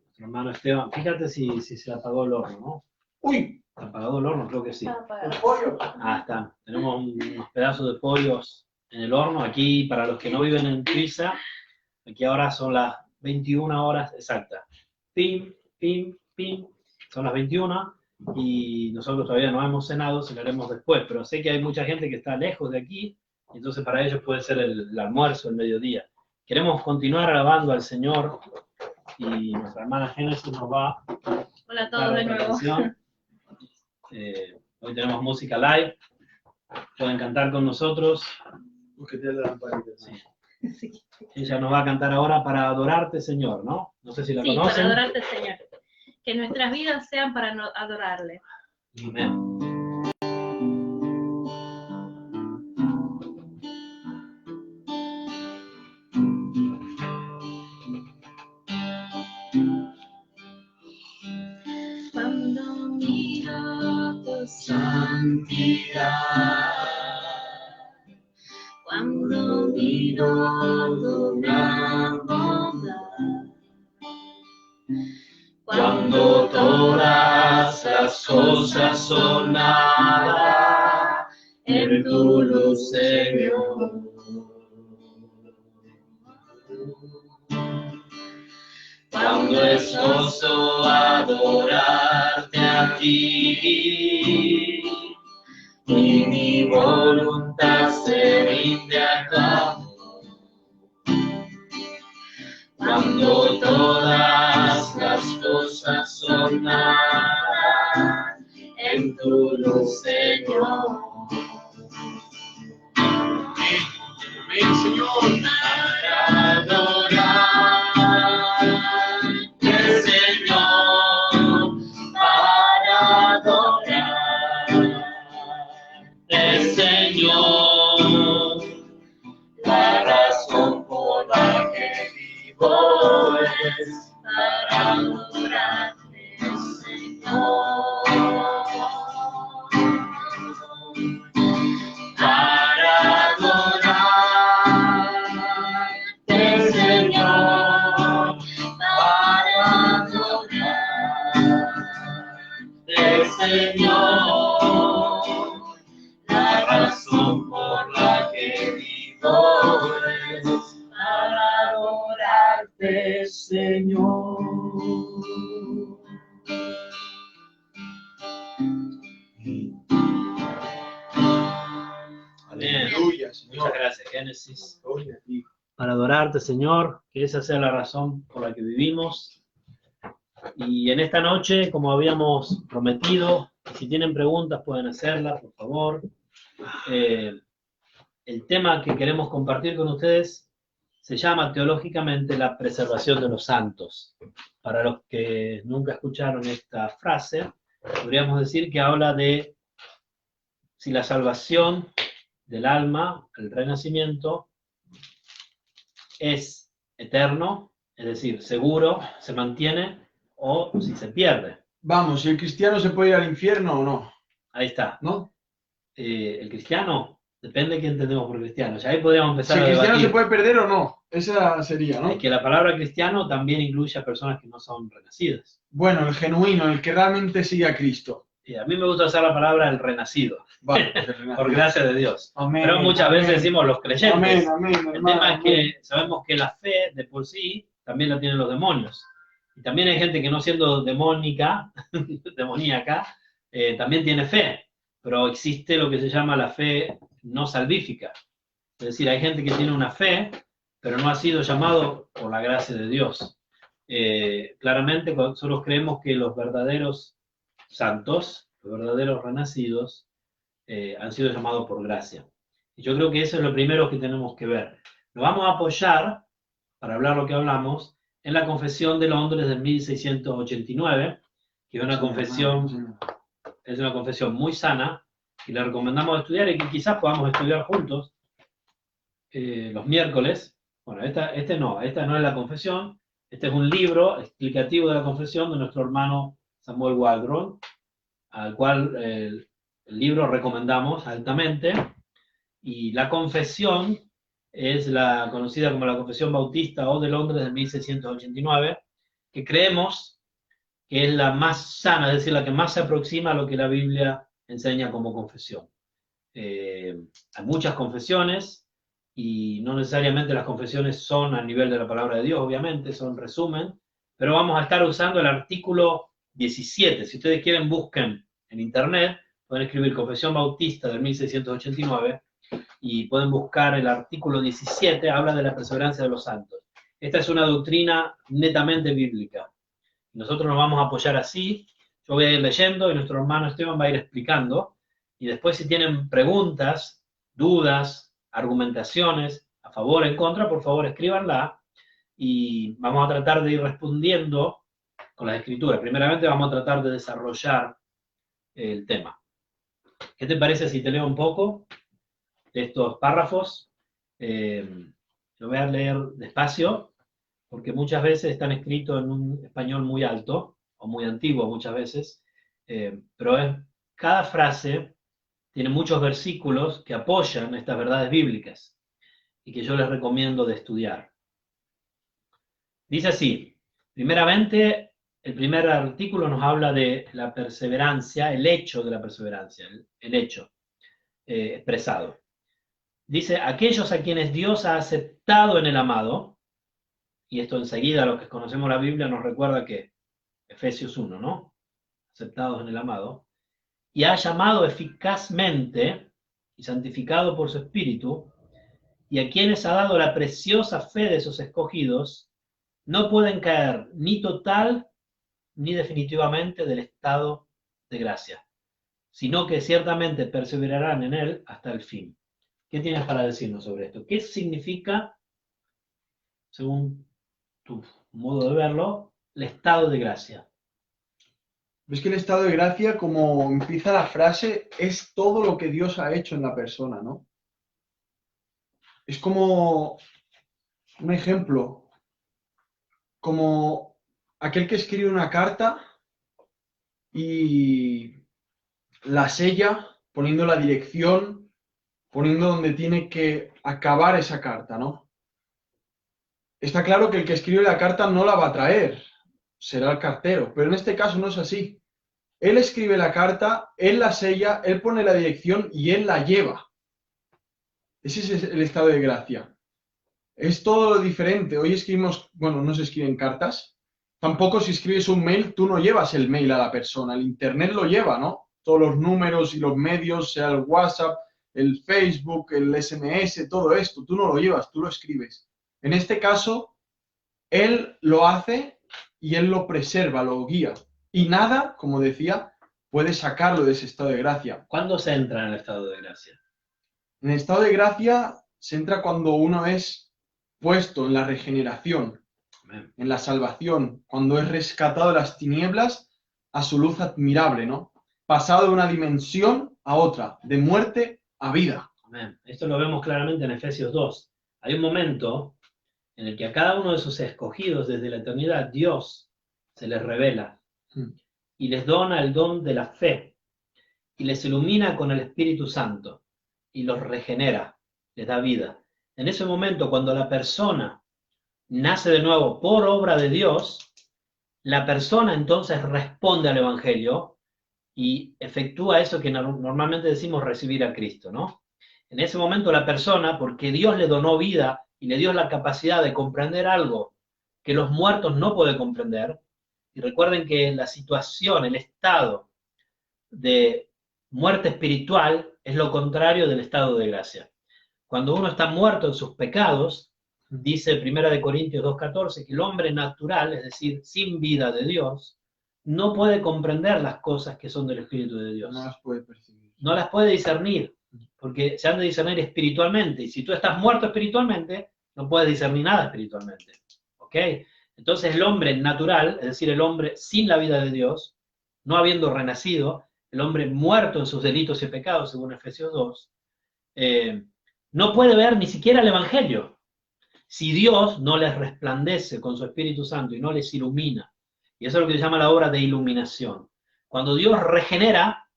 Nuestro hermano Esteban, fíjate si se apagó el horno, ¿no? ¡Uy! ¿Se apagó el horno? Creo que sí. ¡El pollo! Ah, está. Tenemos unos pedazos de pollos en el horno. Aquí, para los que no viven en Suiza, aquí ahora son las 21 horas exactas. Pim, pim, pim. Son las 21 y nosotros todavía no hemos cenado, cenaremos después, pero sé que hay mucha gente que está lejos de aquí, entonces para ellos puede ser el almuerzo, el mediodía. Queremos continuar alabando al Señor y nuestra hermana Génesis nos va Hola a todos de nuevo. Hoy tenemos música live, pueden cantar con nosotros. Sí. Sí. Ella nos va a cantar ahora para adorarte, Señor, ¿no? No sé si la Sí, conocen. para adorarte, Señor. Que nuestras vidas sean para adorarle. Amén. Cuando miro tu santidad, cuando miro tu gran bondad, Cuando todas las cosas son nada en tu luz, Señor. Cuando es gozo adorarte a ti y mi voluntad se rinde a tu amor. Cuando todas las cosas son nada en tu luz, Señor. Amén, Señor. Para adorarte, Señor. Para adorarte, Señor. La razón por la que vivo es para adorarte, Señor. Para adorarte, Señor. Para adorarte, Señor. La razón por la que vivo es para adorarte, Señor. Amén. Aleluya, Señor. Muchas gracias, Génesis. Gloria a ti. Para adorarte, Señor, que esa sea la razón por la que vivimos. Y en esta noche, como habíamos prometido, si tienen preguntas pueden hacerlas, por favor. El tema que queremos compartir con ustedes se llama teológicamente la preservación de los santos. Para los que nunca escucharon esta frase, podríamos decir que habla de si la salvación del alma, el renacimiento, es eterno, es decir, seguro, se mantiene, o si se pierde. Vamos, ¿y el cristiano se puede ir al infierno o no? Ahí está. ¿No? El cristiano Depende de qué entendemos por cristiano. Ya ahí podríamos Si empezar el a cristiano debatir. se puede perder o no. Esa sería, ¿no? Es que la palabra cristiano también incluye a personas que no son renacidas. Bueno, el genuino, el que realmente sigue a Cristo. Y a mí me gusta usar la palabra el renacido, Vale, pues el renacido. por gracia de Dios. Amén, Pero muchas amén. veces decimos los creyentes. Amén, amén, El hermano, tema es amén. que sabemos que la fe de por sí también la tienen los demonios. Y también hay gente que no siendo demoníaca, también tiene fe. Pero existe lo que se llama la fe no salvífica. Es decir, hay gente que tiene una fe, pero no ha sido llamado por la gracia de Dios. Claramente nosotros creemos que los verdaderos santos, los verdaderos renacidos, han sido llamados por gracia. Y yo creo que eso es lo primero que tenemos que ver. Nos vamos a apoyar, para hablar lo que hablamos, en la Confesión de Londres de 1689, que es una confesión muy sana, y le recomendamos estudiar y que quizás podamos estudiar juntos los miércoles. Bueno, esta no es la confesión, este es un libro explicativo de la confesión de nuestro hermano Samuel Waldron, al cual el libro recomendamos altamente, y la confesión es la conocida como la Confesión Bautista o de Londres de 1689, que creemos que es la más sana, es decir, la que más se aproxima a lo que la Biblia enseña como confesión. Hay muchas confesiones, y no necesariamente las confesiones son a nivel de la palabra de Dios, obviamente, son resumen, pero vamos a estar usando el artículo 17. Si ustedes quieren, busquen en internet, pueden escribir Confesión Bautista del 1689 y pueden buscar el artículo 17, habla de la perseverancia de los santos. Esta es una doctrina netamente bíblica. Nosotros nos vamos a apoyar así. Yo voy a ir leyendo y nuestro hermano Esteban va a ir explicando. Y después, si tienen preguntas, dudas, argumentaciones, a favor o en contra, por favor escríbanla y vamos a tratar de ir respondiendo con las escrituras. Primeramente vamos a tratar de desarrollar el tema. ¿Qué te parece si te leo un poco estos párrafos? Lo voy a leer despacio, porque muchas veces están escritos en un español muy alto, o muy antiguo muchas veces, pero cada frase tiene muchos versículos que apoyan estas verdades bíblicas y que yo les recomiendo de estudiar. Dice así: primeramente, el primer artículo nos habla de la perseverancia, el hecho de la perseverancia, el hecho expresado. Dice: aquellos a quienes Dios ha aceptado en el amado, y esto enseguida los que conocemos la Biblia nos recuerda que Efesios 1, ¿no? Aceptados en el amado, y ha llamado eficazmente y santificado por su Espíritu, y a quienes ha dado la preciosa fe de sus escogidos, no pueden caer ni total ni definitivamente del estado de gracia, sino que ciertamente perseverarán en él hasta el fin. ¿Qué tienes para decirnos sobre esto? ¿Qué significa, según tu modo de verlo, el estado de gracia? Ves que el estado de gracia, como empieza la frase, es todo lo que Dios ha hecho en la persona, ¿no? Es como un ejemplo, como aquel que escribe una carta y la sella poniendo la dirección, poniendo donde tiene que acabar esa carta, ¿no? Está claro que el que escribe la carta no la va a traer, será el cartero, pero en este caso no es así. Él escribe la carta, él la sella, él pone la dirección y él la lleva. Ese es el estado de gracia. Es todo lo diferente. Hoy escribimos, bueno, no se escriben cartas. Tampoco si escribes un mail, tú no llevas el mail a la persona. El internet lo lleva, ¿no? Todos los números y los medios, sea el WhatsApp, el Facebook, el SMS, todo esto, tú no lo llevas, tú lo escribes. En este caso, él lo hace y él lo preserva, lo guía. Y nada, como decía, puede sacarlo de ese estado de gracia. ¿Cuándo se entra en el estado de gracia? En el estado de gracia se entra cuando uno es puesto en la regeneración, Amén. en la salvación, cuando es rescatado de las tinieblas a su luz admirable, ¿no? Pasado de una dimensión a otra, de muerte a vida. Amén. Esto lo vemos claramente en Efesios 2. Hay un momento en el que a cada uno de sus escogidos desde la eternidad Dios se les revela y les dona el don de la fe y les ilumina con el Espíritu Santo y los regenera, les da vida. En ese momento, cuando la persona nace de nuevo por obra de Dios, la persona entonces responde al Evangelio y efectúa eso que normalmente decimos recibir a Cristo, ¿no? En ese momento la persona, porque Dios le donó vida y le dio la capacidad de comprender algo que los muertos no pueden comprender, y recuerden que la situación, el estado de muerte espiritual es lo contrario del estado de gracia. Cuando uno está muerto en sus pecados, dice 1 Corintios 2:14, que el hombre natural, es decir, sin vida de Dios, no puede comprender las cosas que son del Espíritu de Dios. No las puede percibir. No las puede discernir, porque se han de discernir espiritualmente. Y si tú estás muerto espiritualmente, no puedes discernir nada espiritualmente. ¿Ok? Entonces el hombre natural, es decir, el hombre sin la vida de Dios, no habiendo renacido, el hombre muerto en sus delitos y pecados, según Efesios 2, no puede ver ni siquiera el Evangelio. Si Dios no les resplandece con su Espíritu Santo y no les ilumina, y eso es lo que se llama la obra de iluminación. Cuando Dios regenera,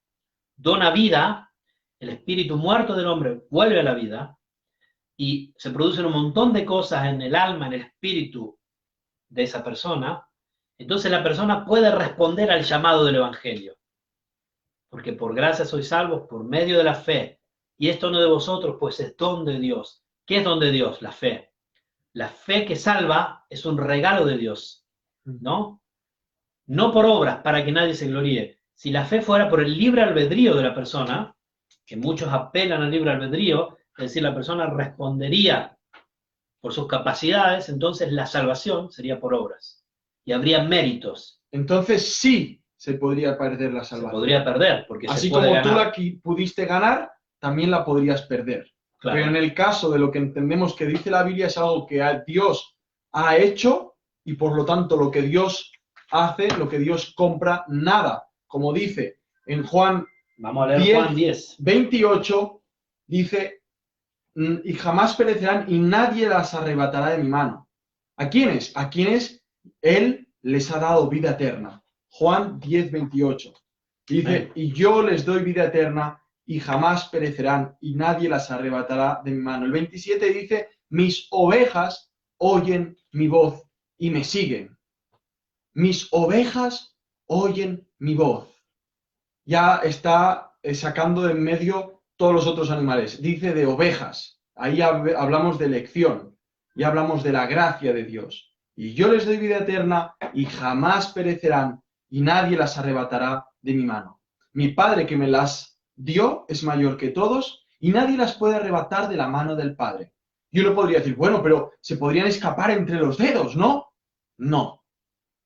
dona vida, el espíritu muerto del hombre vuelve a la vida, y se producen un montón de cosas en el alma, en el espíritu de esa persona, entonces la persona puede responder al llamado del Evangelio. Porque por gracia sois salvos por medio de la fe. Y esto no de vosotros, pues es don de Dios. ¿Qué es don de Dios? La fe. La fe que salva es un regalo de Dios, ¿no? No por obras, para que nadie se gloríe. Si la fe fuera por el libre albedrío de la persona, que muchos apelan al libre albedrío, es decir, la persona respondería por sus capacidades, entonces la salvación sería por obras. Y habría méritos. Entonces sí se podría perder la Se salvación. podría perder, porque Así se puede como tú ganar. la pudiste ganar, también la podrías perder. Claro. Pero en el caso de lo que entendemos que dice la Biblia es algo que Dios ha hecho y por lo tanto lo que Dios hace, lo que Dios compra, nada. Como dice en Juan Vamos a leer 10, Juan 10. 28, dice, y jamás perecerán y nadie las arrebatará de mi mano. ¿A quiénes? A quienes Él les ha dado vida eterna. Juan 10, 28. Dice, y yo les doy vida eterna y jamás perecerán y nadie las arrebatará de mi mano. El 27 dice, mis ovejas oyen mi voz y me siguen. Mis ovejas oyen mi voz. Ya está sacando de en medio todos los otros animales. Dice de ovejas. Ahí hablamos de elección. Y hablamos de la gracia de Dios. Y yo les doy vida eterna y jamás perecerán y nadie las arrebatará de mi mano. Mi Padre que me las dio es mayor que todos y nadie las puede arrebatar de la mano del Padre. Yo le podría decir, bueno, pero se podrían escapar entre los dedos, ¿no? No.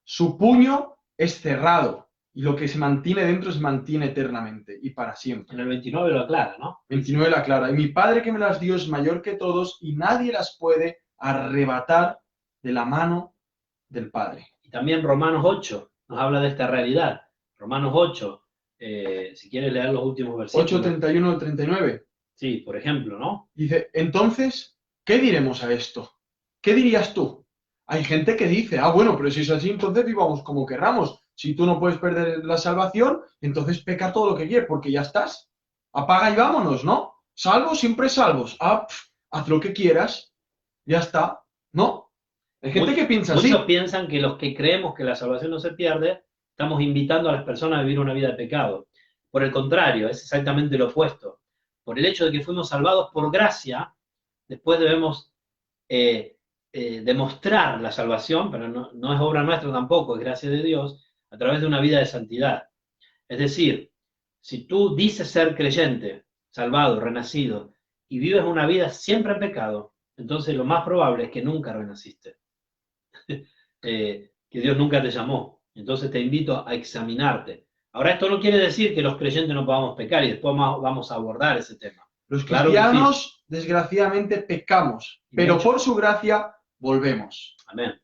Su puño es cerrado y lo que se mantiene dentro se mantiene eternamente y para siempre. En el 29 lo aclara, ¿no? 29 la aclara. Y mi Padre que me las dio es mayor que todos y nadie las puede arrebatar de la mano del Padre. Y también Romanos 8 nos habla de esta realidad. Romanos 8, si quieres leer los últimos versículos. 8:31 al 39. Sí, por ejemplo, ¿no? Dice, entonces, ¿qué diremos a esto? ¿Qué dirías tú? Hay gente que dice, bueno, pero si es así, entonces vivamos como querramos. Si tú no puedes perder la salvación, entonces peca todo lo que quieres, porque ya estás. Apaga y vámonos, ¿no? Salvos, siempre salvos. Haz lo que quieras, ya está, ¿no? Hay gente que piensa así. Muchos piensan que los que creemos que la salvación no se pierde, estamos invitando a las personas a vivir una vida de pecado. Por el contrario, es exactamente lo opuesto. Por el hecho de que fuimos salvados por gracia, después debemos demostrar la salvación, pero no es obra nuestra tampoco, es gracia de Dios, a través de una vida de santidad. Es decir, si tú dices ser creyente, salvado, renacido, y vives una vida siempre en pecado, entonces lo más probable es que nunca renaciste. Que Dios nunca te llamó. Entonces te invito a examinarte. Ahora, esto no quiere decir que los creyentes no podamos pecar, y después vamos a abordar ese tema. Los Claro cristianos, desgraciadamente, pecamos, Y pero mucho. por su gracia volvemos. Amén.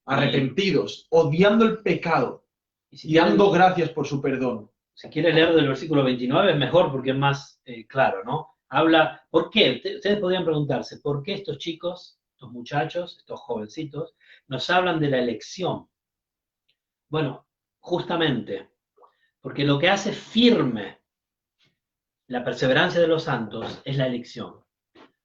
Arrepentidos, odiando el pecado Y si y dando quieres, gracias por su perdón. si quieres leer del versículo 29, es mejor porque es más claro, ¿no? Habla, ¿por qué? Ustedes podrían preguntarse, ¿por qué estos chicos, estos muchachos, estos jovencitos, nos hablan de la elección? Bueno, justamente, porque lo que hace firme La perseverancia de los santos es la elección.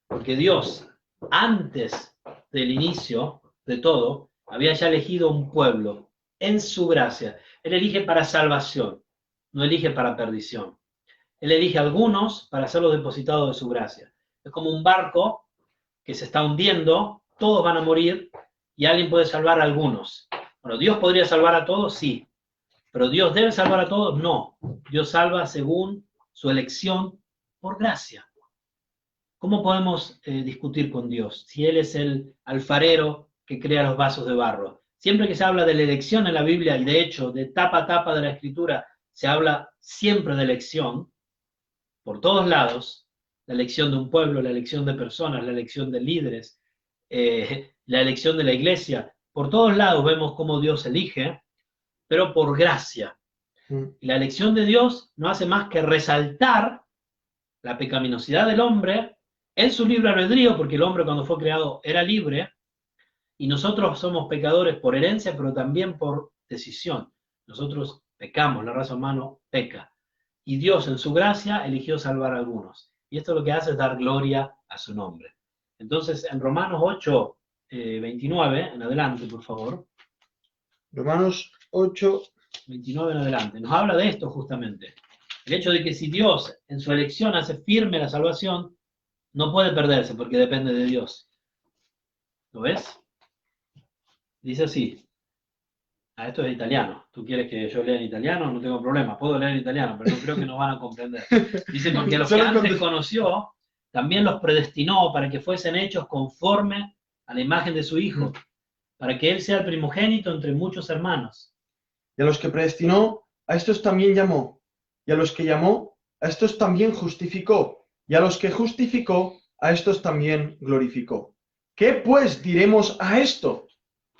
Porque Dios, antes del inicio de todo, había ya elegido un pueblo en su gracia. Él elige para salvación, no elige para perdición. Él elige a algunos para ser los depositados de su gracia. Es como un barco que se está hundiendo, todos van a morir y alguien puede salvar a algunos. Bueno, ¿Dios podría salvar a todos? Sí. ¿Pero Dios debe salvar a todos? No. Dios salva según su elección por gracia. ¿Cómo podemos discutir con Dios si Él es el alfarero que crea los vasos de barro? Siempre que se habla de la elección en la Biblia, y de hecho de tapa a tapa de la Escritura, se habla siempre de elección, por todos lados, la elección de un pueblo, la elección de personas, la elección de líderes, la elección de la iglesia. Por todos lados vemos cómo Dios elige, pero por gracia. Y la elección de Dios no hace más que resaltar la pecaminosidad del hombre en su libre albedrío, porque el hombre cuando fue creado era libre, y nosotros somos pecadores por herencia, pero también por decisión. Nosotros pecamos, la raza humana peca. Y Dios en su gracia eligió salvar a algunos. Y esto lo que hace es dar gloria a su nombre. Entonces, en Romanos 8, 29, en adelante, por favor. Romanos 8, 29 en adelante. Nos habla de esto justamente. El hecho de que si Dios en su elección hace firme la salvación, no puede perderse porque depende de Dios. ¿Lo ves? Dice así. Esto es italiano. ¿Tú quieres que yo lea en italiano? No tengo problema. Puedo leer en italiano, pero no creo que nos van a comprender. Dice, porque a los que antes conoció, también los predestinó para que fuesen hechos conforme a la imagen de su Hijo, para que Él sea el primogénito entre muchos hermanos. y a los que predestinó, a estos también llamó, y a los que llamó, a estos también justificó, y a los que justificó, a estos también glorificó. ¿Qué pues diremos a esto?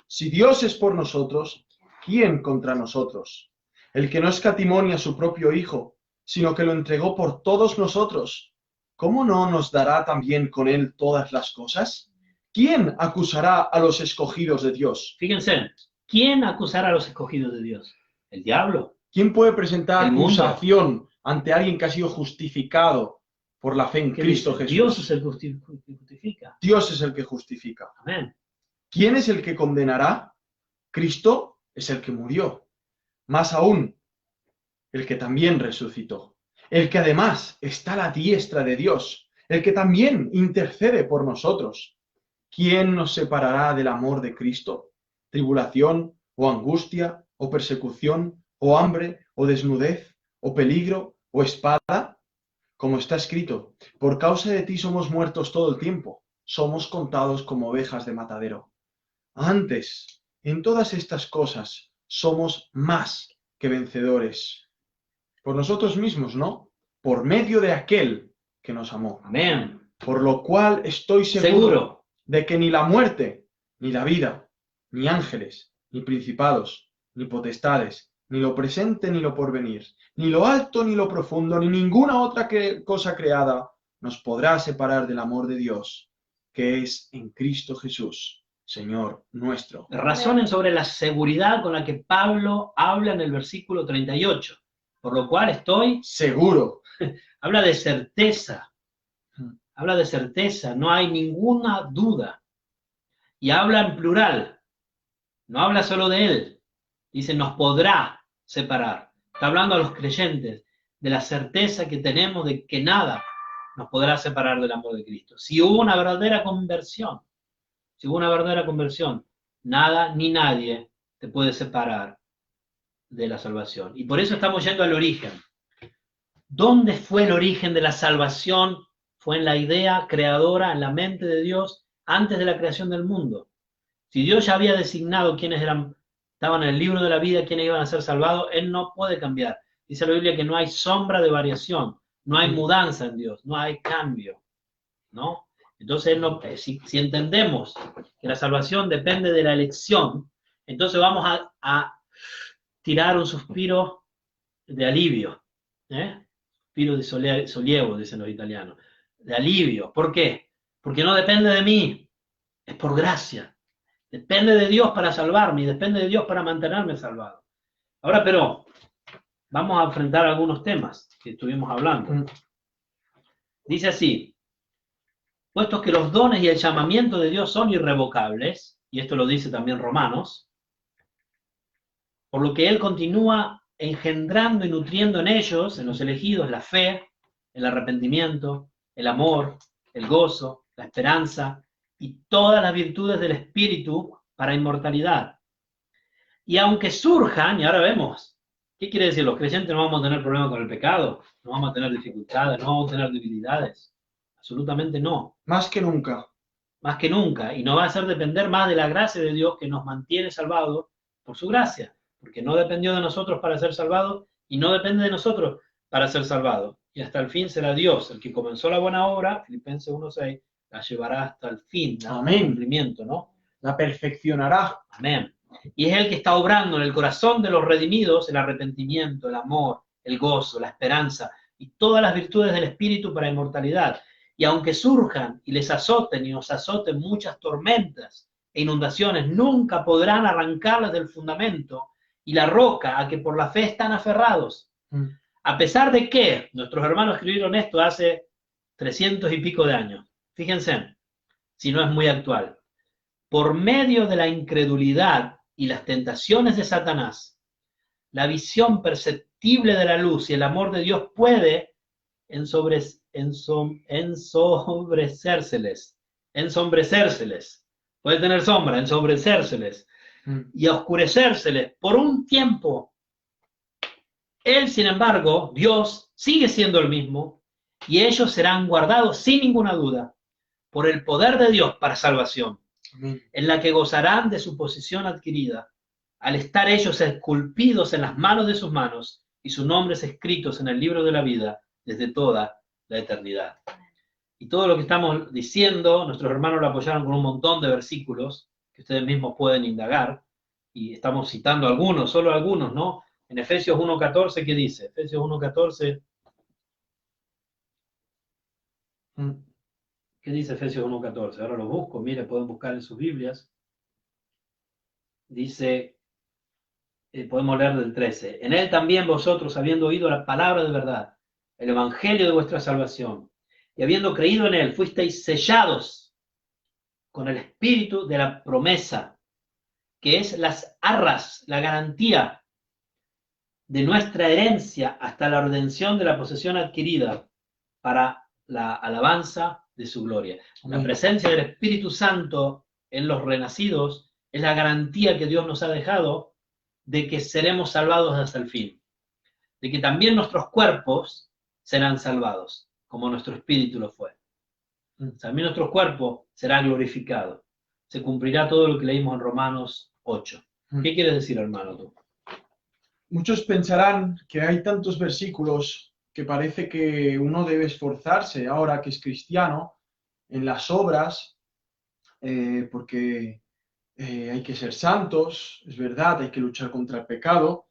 Si Dios es por nosotros, ¿quién contra nosotros? El que no escatimó ni a su propio Hijo, sino que lo entregó por todos nosotros, ¿cómo no nos dará también con él todas las cosas? ¿Quién acusará a los escogidos de Dios? Fíjense, ¿quién acusará a los escogidos de Dios? ¿El diablo? ¿Quién puede presentar El mundo. acusación ante alguien que ha sido justificado por la fe en ¿Qué Cristo dice? Jesús? Dios es el que justifica. Dios es el que justifica. Amén. ¿Quién es el que condenará? Cristo es el que murió. Más aún, el que también resucitó. El que además está a la diestra de Dios. El que también intercede por nosotros. ¿Quién nos separará del amor de Cristo? ¿Tribulación o angustia o persecución o hambre o desnudez o peligro o espada? Como está escrito, por causa de ti somos muertos todo el tiempo. Somos contados como ovejas de matadero. Antes, en todas estas cosas, somos más que vencedores. Por nosotros mismos, ¿no? Por medio de aquel que nos amó. Amén. Por lo cual estoy seguro de que ni la muerte, ni la vida, ni ángeles, ni principados, ni potestades, ni lo presente ni lo porvenir, ni lo alto ni lo profundo, ni ninguna otra cosa creada nos podrá separar del amor de Dios, que es en Cristo Jesús, Señor nuestro. Razonen sobre la seguridad con la que Pablo habla en el versículo 38. Por lo cual estoy seguro. Habla de certeza. Habla de certeza. No hay ninguna duda. Y habla en plural. No habla solo de él. Dice, nos podrá separar. Está hablando a los creyentes de la certeza que tenemos de que nada nos podrá separar del amor de Cristo. Si hubo una verdadera conversión, nada ni nadie te puede separar de la salvación. Y por eso estamos yendo al origen. ¿Dónde fue el origen de la salvación? Fue en la idea creadora, en la mente de Dios, antes de la creación del mundo. Si Dios ya había designado quiénes estaban en el libro de la vida, quiénes iban a ser salvados, Él no puede cambiar. Dice la Biblia que no hay sombra de variación, no hay mudanza en Dios, no hay cambio, ¿no? Entonces, si entendemos que la salvación depende de la elección, entonces vamos a tirar un suspiro de alivio, suspiro de sollievo, dicen los italianos, de alivio. ¿Por qué? Porque no depende de mí, es por gracia. Depende de Dios para salvarme y depende de Dios para mantenerme salvado. Ahora, pero, vamos a enfrentar algunos temas que estuvimos hablando. Dice así: puesto que los dones y el llamamiento de Dios son irrevocables, y esto lo dice también Romanos, por lo que Él continúa engendrando y nutriendo en ellos, en los elegidos, la fe, el arrepentimiento, el amor, el gozo, la esperanza y todas las virtudes del Espíritu para inmortalidad. Y aunque surjan, y ahora vemos, ¿qué quiere decir? Los creyentes no vamos a tener problemas con el pecado, no vamos a tener dificultades, no vamos a tener debilidades. Absolutamente no. Más que nunca. Más que nunca. Y nos va a hacer depender más de la gracia de Dios que nos mantiene salvados por su gracia. Porque no dependió de nosotros para ser salvados y no depende de nosotros para ser salvados. Y hasta el fin será Dios el que comenzó la buena obra, Filipenses 1:6, la llevará hasta el fin, Amén. Cumplimiento, ¿no? La perfeccionará. Amén. Y es el que está obrando en el corazón de los redimidos el arrepentimiento, el amor, el gozo, la esperanza y todas las virtudes del Espíritu para inmortalidad. Y aunque surjan y les azoten y nos azoten muchas tormentas e inundaciones, nunca podrán arrancarlas del fundamento y la roca a que por la fe están aferrados. A pesar de que nuestros hermanos escribieron esto hace 300 y pico de años. Fíjense, si no es muy actual. Por medio de la incredulidad y las tentaciones de Satanás, la visión perceptible de la luz y el amor de Dios puede ensombrecérseles. Puede tener sombra, ensombrecérseles y oscurecérseles por un tiempo. Él, sin embargo, Dios, sigue siendo el mismo y ellos serán guardados sin ninguna duda por el poder de Dios para salvación, en la que gozarán de su posición adquirida, al estar ellos esculpidos en las manos de sus manos y sus nombres escritos en el libro de la vida desde toda la eternidad. Y todo lo que estamos diciendo, nuestros hermanos lo apoyaron con un montón de versículos que ustedes mismos pueden indagar, y estamos citando algunos, solo algunos, ¿no? En Efesios 1:14, ¿qué dice? Efesios 1:14. ¿Qué dice Efesios 1:14? Ahora lo busco, mire, pueden buscar en sus Biblias. Dice, podemos leer del 13. En él también vosotros, habiendo oído la palabra de verdad, el evangelio de vuestra salvación, y habiendo creído en él, fuisteis sellados con el espíritu de la promesa, que es las arras, la garantía de nuestra herencia hasta la redención de la posesión adquirida para la alabanza de su gloria. La presencia del Espíritu Santo en los renacidos es la garantía que Dios nos ha dejado de que seremos salvados hasta el fin, de que también nuestros cuerpos serán salvados, como nuestro espíritu lo fue. También nuestro cuerpo será glorificado. Se cumplirá todo lo que leímos en Romanos 8. ¿Qué quieres decir, hermano, tú? Muchos pensarán que hay tantos versículos que parece que uno debe esforzarse ahora que es cristiano en las obras, porque hay que ser santos, es verdad, hay que luchar contra el pecado.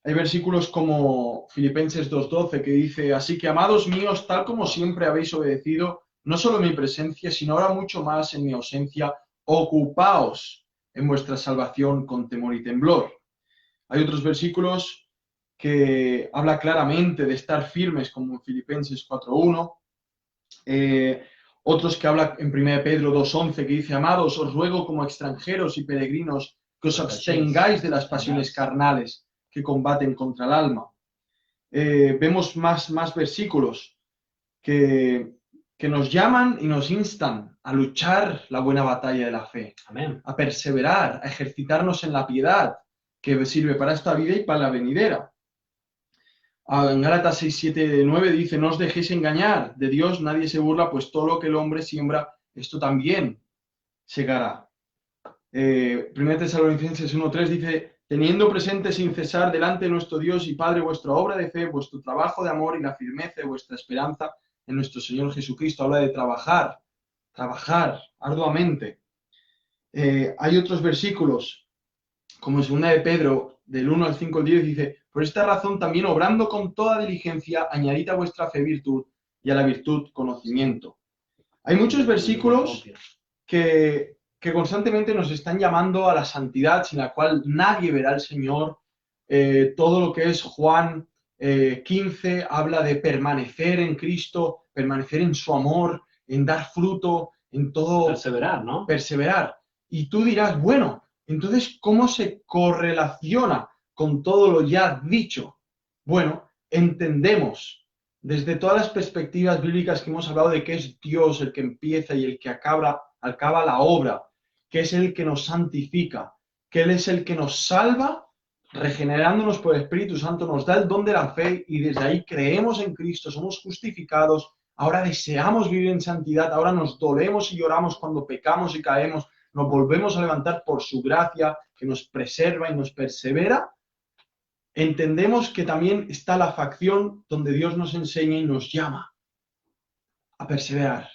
Hay versículos como Filipenses 2:12 que dice: así que, amados míos, tal como siempre habéis obedecido, no solo en mi presencia, sino ahora mucho más en mi ausencia, ocupaos en vuestra salvación con temor y temblor. Hay otros versículos que habla claramente de estar firmes, como en Filipenses 4:1. Otros que habla en 1 Pedro 2:11, que dice: amados, os ruego como extranjeros y peregrinos que os abstengáis de las pasiones carnales que combaten contra el alma. Vemos más versículos que nos llaman y nos instan a luchar la buena batalla de la fe. Amén. A perseverar, a ejercitarnos en la piedad, que sirve para esta vida y para la venidera. En Gálatas 6:7-9 dice: no os dejéis engañar, de Dios nadie se burla, pues todo lo que el hombre siembra, esto también segará. 1 Tesalonicenses 1:3 dice: teniendo presente sin cesar delante de nuestro Dios y Padre vuestra obra de fe, vuestro trabajo de amor y la firmeza de vuestra esperanza en nuestro Señor Jesucristo. Habla de trabajar arduamente. Hay otros versículos, como en 2 de Pedro, del 1 al 5 al 10, dice: por esta razón también, obrando con toda diligencia, añadid a vuestra fe virtud, y a la virtud conocimiento. Hay muchos versículos que constantemente nos están llamando a la santidad, sin la cual nadie verá al Señor. Todo lo que es Juan 15 habla de permanecer en Cristo, permanecer en su amor, en dar fruto, en todo Perseverar, ¿no? perseverar. Y tú dirás, bueno, entonces, ¿cómo se correlaciona con todo lo ya dicho? Bueno, entendemos desde todas las perspectivas bíblicas que hemos hablado de que es Dios el que empieza y el que acaba la obra, que es el que nos santifica, que Él es el que nos salva, regenerándonos por el Espíritu Santo, nos da el don de la fe y desde ahí creemos en Cristo, somos justificados, ahora deseamos vivir en santidad, ahora nos dolemos y lloramos cuando pecamos y caemos, nos volvemos a levantar por su gracia que nos preserva y nos persevera. Entendemos que también está la facción donde Dios nos enseña y nos llama a perseverar,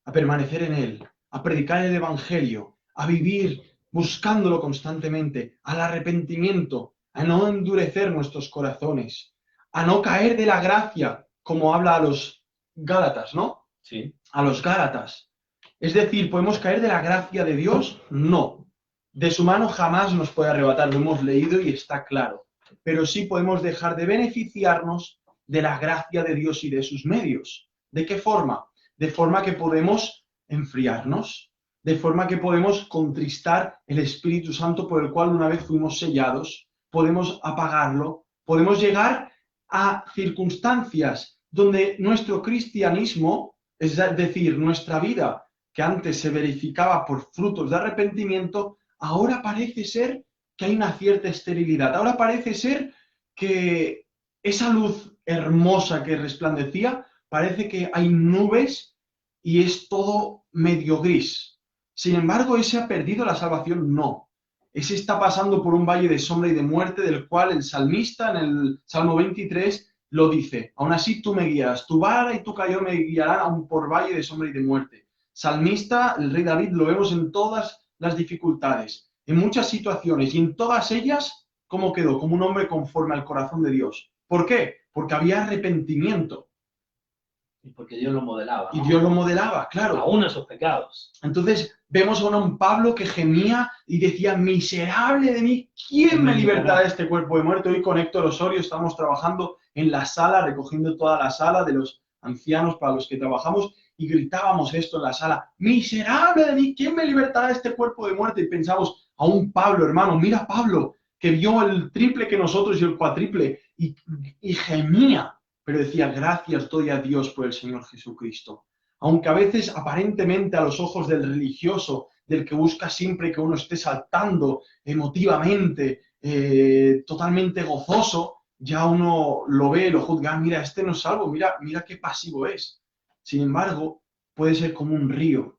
a permanecer en Él, a predicar el Evangelio, a vivir buscándolo constantemente, al arrepentimiento, a no endurecer nuestros corazones, a no caer de la gracia, como habla a los Gálatas, ¿no? Sí. A los Gálatas. Es decir, ¿podemos caer de la gracia de Dios? No. De su mano jamás nos puede arrebatar, lo hemos leído y está claro. Pero sí podemos dejar de beneficiarnos de la gracia de Dios y de sus medios. ¿De qué forma? De forma que podemos enfriarnos, de forma que podemos contristar el Espíritu Santo por el cual una vez fuimos sellados, podemos apagarlo, podemos llegar a circunstancias donde nuestro cristianismo, es decir, nuestra vida, que antes se verificaba por frutos de arrepentimiento, ahora parece ser que hay una cierta esterilidad. Ahora parece ser que esa luz hermosa que resplandecía, parece que hay nubes y es todo medio gris. Sin embargo, ese ha perdido la salvación, no. Ese está pasando por un valle de sombra y de muerte, del cual el salmista en el Salmo 23 lo dice. Aún así tú me guiarás, tu vara y tu cayón me guiarán aún por valle de sombra y de muerte. Salmista, el rey David, lo vemos en todas las dificultades, en muchas situaciones, y en todas ellas, ¿cómo quedó? Como un hombre conforme al corazón de Dios. ¿Por qué? Porque había arrepentimiento. Y porque Dios lo modelaba, ¿no? Y Dios lo modelaba, claro. Aún en sus pecados. Entonces vemos a un Pablo que gemía y decía, miserable de mí, ¿quién me libertará de este cuerpo de muerte? Hoy con Héctor Osorio estamos trabajando en la sala, recogiendo toda la sala de los ancianos para los que trabajamos, y gritábamos esto en la sala, miserable de mí, ¿quién me libertará de este cuerpo de muerte? Y pensamos, a un Pablo, hermano, mira Pablo, que vio el triple que nosotros y el cuatriple, y gemía, pero decía, gracias doy a Dios por el Señor Jesucristo. Aunque a veces aparentemente a los ojos del religioso, del que busca siempre que uno esté saltando emotivamente, totalmente gozoso, ya uno lo ve, lo juzga, mira, este no es salvo, mira qué pasivo es. Sin embargo, puede ser como un río,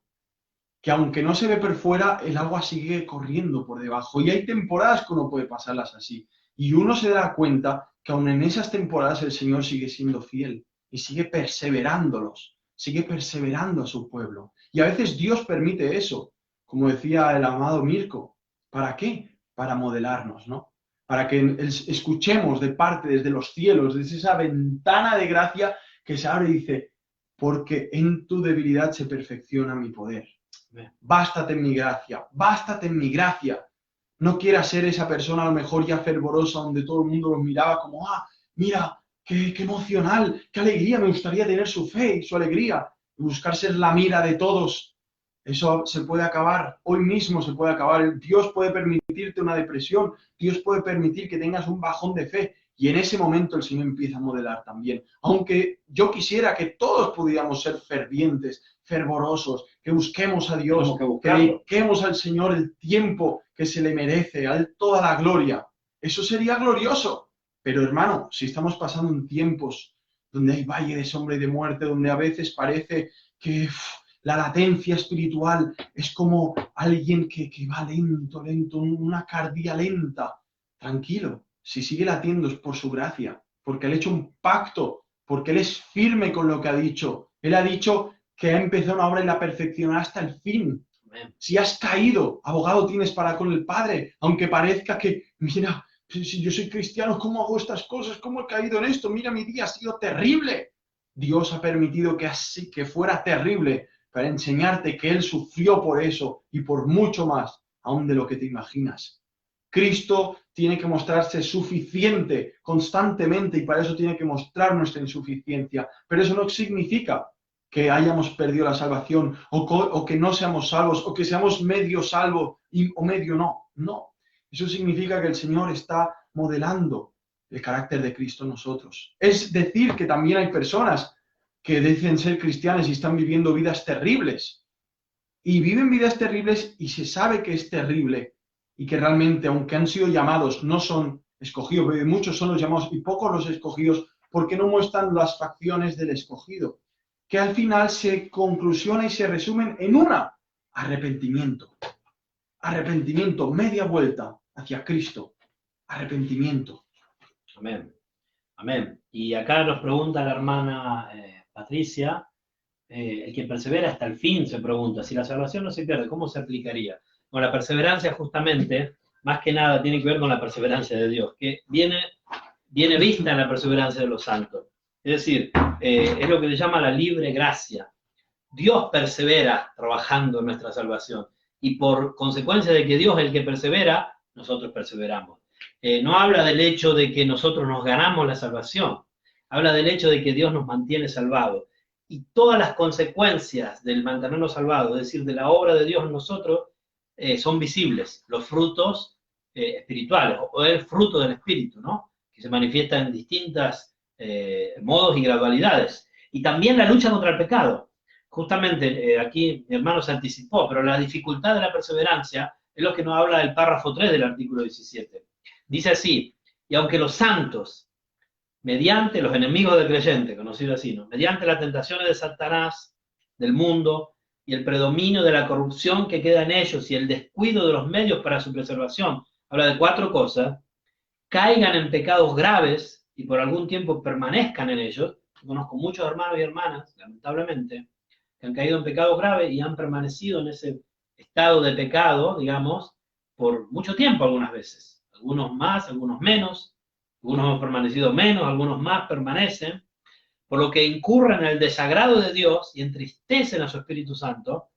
que aunque no se ve por fuera, el agua sigue corriendo por debajo. Y hay temporadas que uno puede pasarlas así. Y uno se da cuenta que aun en esas temporadas el Señor sigue siendo fiel y sigue perseverándolos, sigue perseverando a su pueblo. Y a veces Dios permite eso, como decía el amado Mirko. ¿Para qué? Para modelarnos, ¿no? Para que escuchemos de parte desde los cielos, desde esa ventana de gracia que se abre y dice, porque en tu debilidad se perfecciona mi poder. Bástate en mi gracia, bástate en mi gracia. No quieras ser esa persona a lo mejor ya fervorosa donde todo el mundo los miraba como, mira, qué emocional, qué alegría, me gustaría tener su fe y su alegría. Y buscar ser la mira de todos. Eso se puede acabar, hoy mismo se puede acabar. Dios puede permitirte una depresión, Dios puede permitir que tengas un bajón de fe. Y en ese momento el Señor empieza a modelar también. Aunque yo quisiera que todos pudiéramos ser fervientes, fervorosos, que busquemos a Dios, que dediquemos al Señor el tiempo que se le merece, a Él toda la gloria. Eso sería glorioso. Pero hermano, si estamos pasando en tiempos donde hay valle de sombra y de muerte, donde a veces parece que la latencia espiritual es como alguien que va lento, una cardía lenta, tranquilo. Si sigue latiendo es por su gracia, porque Él ha hecho un pacto, porque Él es firme con lo que ha dicho. Él ha dicho que ha empezado una obra y la perfeccionará hasta el fin. Amén. Si has caído, abogado tienes para con el Padre, aunque parezca que, mira, si yo soy cristiano, ¿cómo hago estas cosas? ¿Cómo he caído en esto? Mira, mi día ha sido terrible. Dios ha permitido que así, que fuera terrible, para enseñarte que Él sufrió por eso y por mucho más, aún de lo que te imaginas. Cristo tiene que mostrarse suficiente constantemente y para eso tiene que mostrar nuestra insuficiencia. Pero eso no significa que hayamos perdido la salvación o que no seamos salvos o que seamos medio salvos o medio no. No. Eso significa que el Señor está modelando el carácter de Cristo en nosotros. Es decir, que también hay personas que dicen ser cristianas y están viviendo vidas terribles. Y viven vidas terribles y se sabe que es terrible y que realmente, aunque han sido llamados, no son escogidos, porque muchos son los llamados y pocos los escogidos, porque no muestran las facciones del escogido, que al final se conclusiona y se resumen en una: arrepentimiento. Arrepentimiento, media vuelta hacia Cristo. Arrepentimiento. Amén. Amén. Y acá nos pregunta la hermana Patricia, el que persevera hasta el fin, se pregunta, si la salvación no se pierde, ¿cómo se aplicaría? Bueno, la perseverancia justamente, más que nada, tiene que ver con la perseverancia de Dios, que viene vista en la perseverancia de los santos. Es decir, es lo que se llama la libre gracia. Dios persevera trabajando en nuestra salvación, y por consecuencia de que Dios es el que persevera, nosotros perseveramos. No habla del hecho de que nosotros nos ganamos la salvación, habla del hecho de que Dios nos mantiene salvados. Y todas las consecuencias del mantenernos salvados, es decir, de la obra de Dios en nosotros, son visibles, los frutos espirituales, o el fruto del Espíritu, ¿no? Que se manifiesta en distintos modos y gradualidades. Y también la lucha contra el pecado. Justamente aquí mi hermano se anticipó, pero la dificultad de la perseverancia es lo que nos habla del párrafo 3 del artículo 17. Dice así: y aunque los santos, mediante los enemigos del creyente, conocido así, ¿no?, mediante las tentaciones de Satanás, del mundo, y el predominio de la corrupción que queda en ellos, y el descuido de los medios para su preservación, habla de 4 cosas, caigan en pecados graves, y por algún tiempo permanezcan en ellos. Yo conozco muchos hermanos y hermanas, lamentablemente, que han caído en pecados graves y han permanecido en ese estado de pecado, digamos, por mucho tiempo algunas veces. Algunos más, algunos menos, algunos han permanecido menos, algunos más permanecen, por lo que incurren en el desagrado de Dios y entristecen a su Espíritu Santo,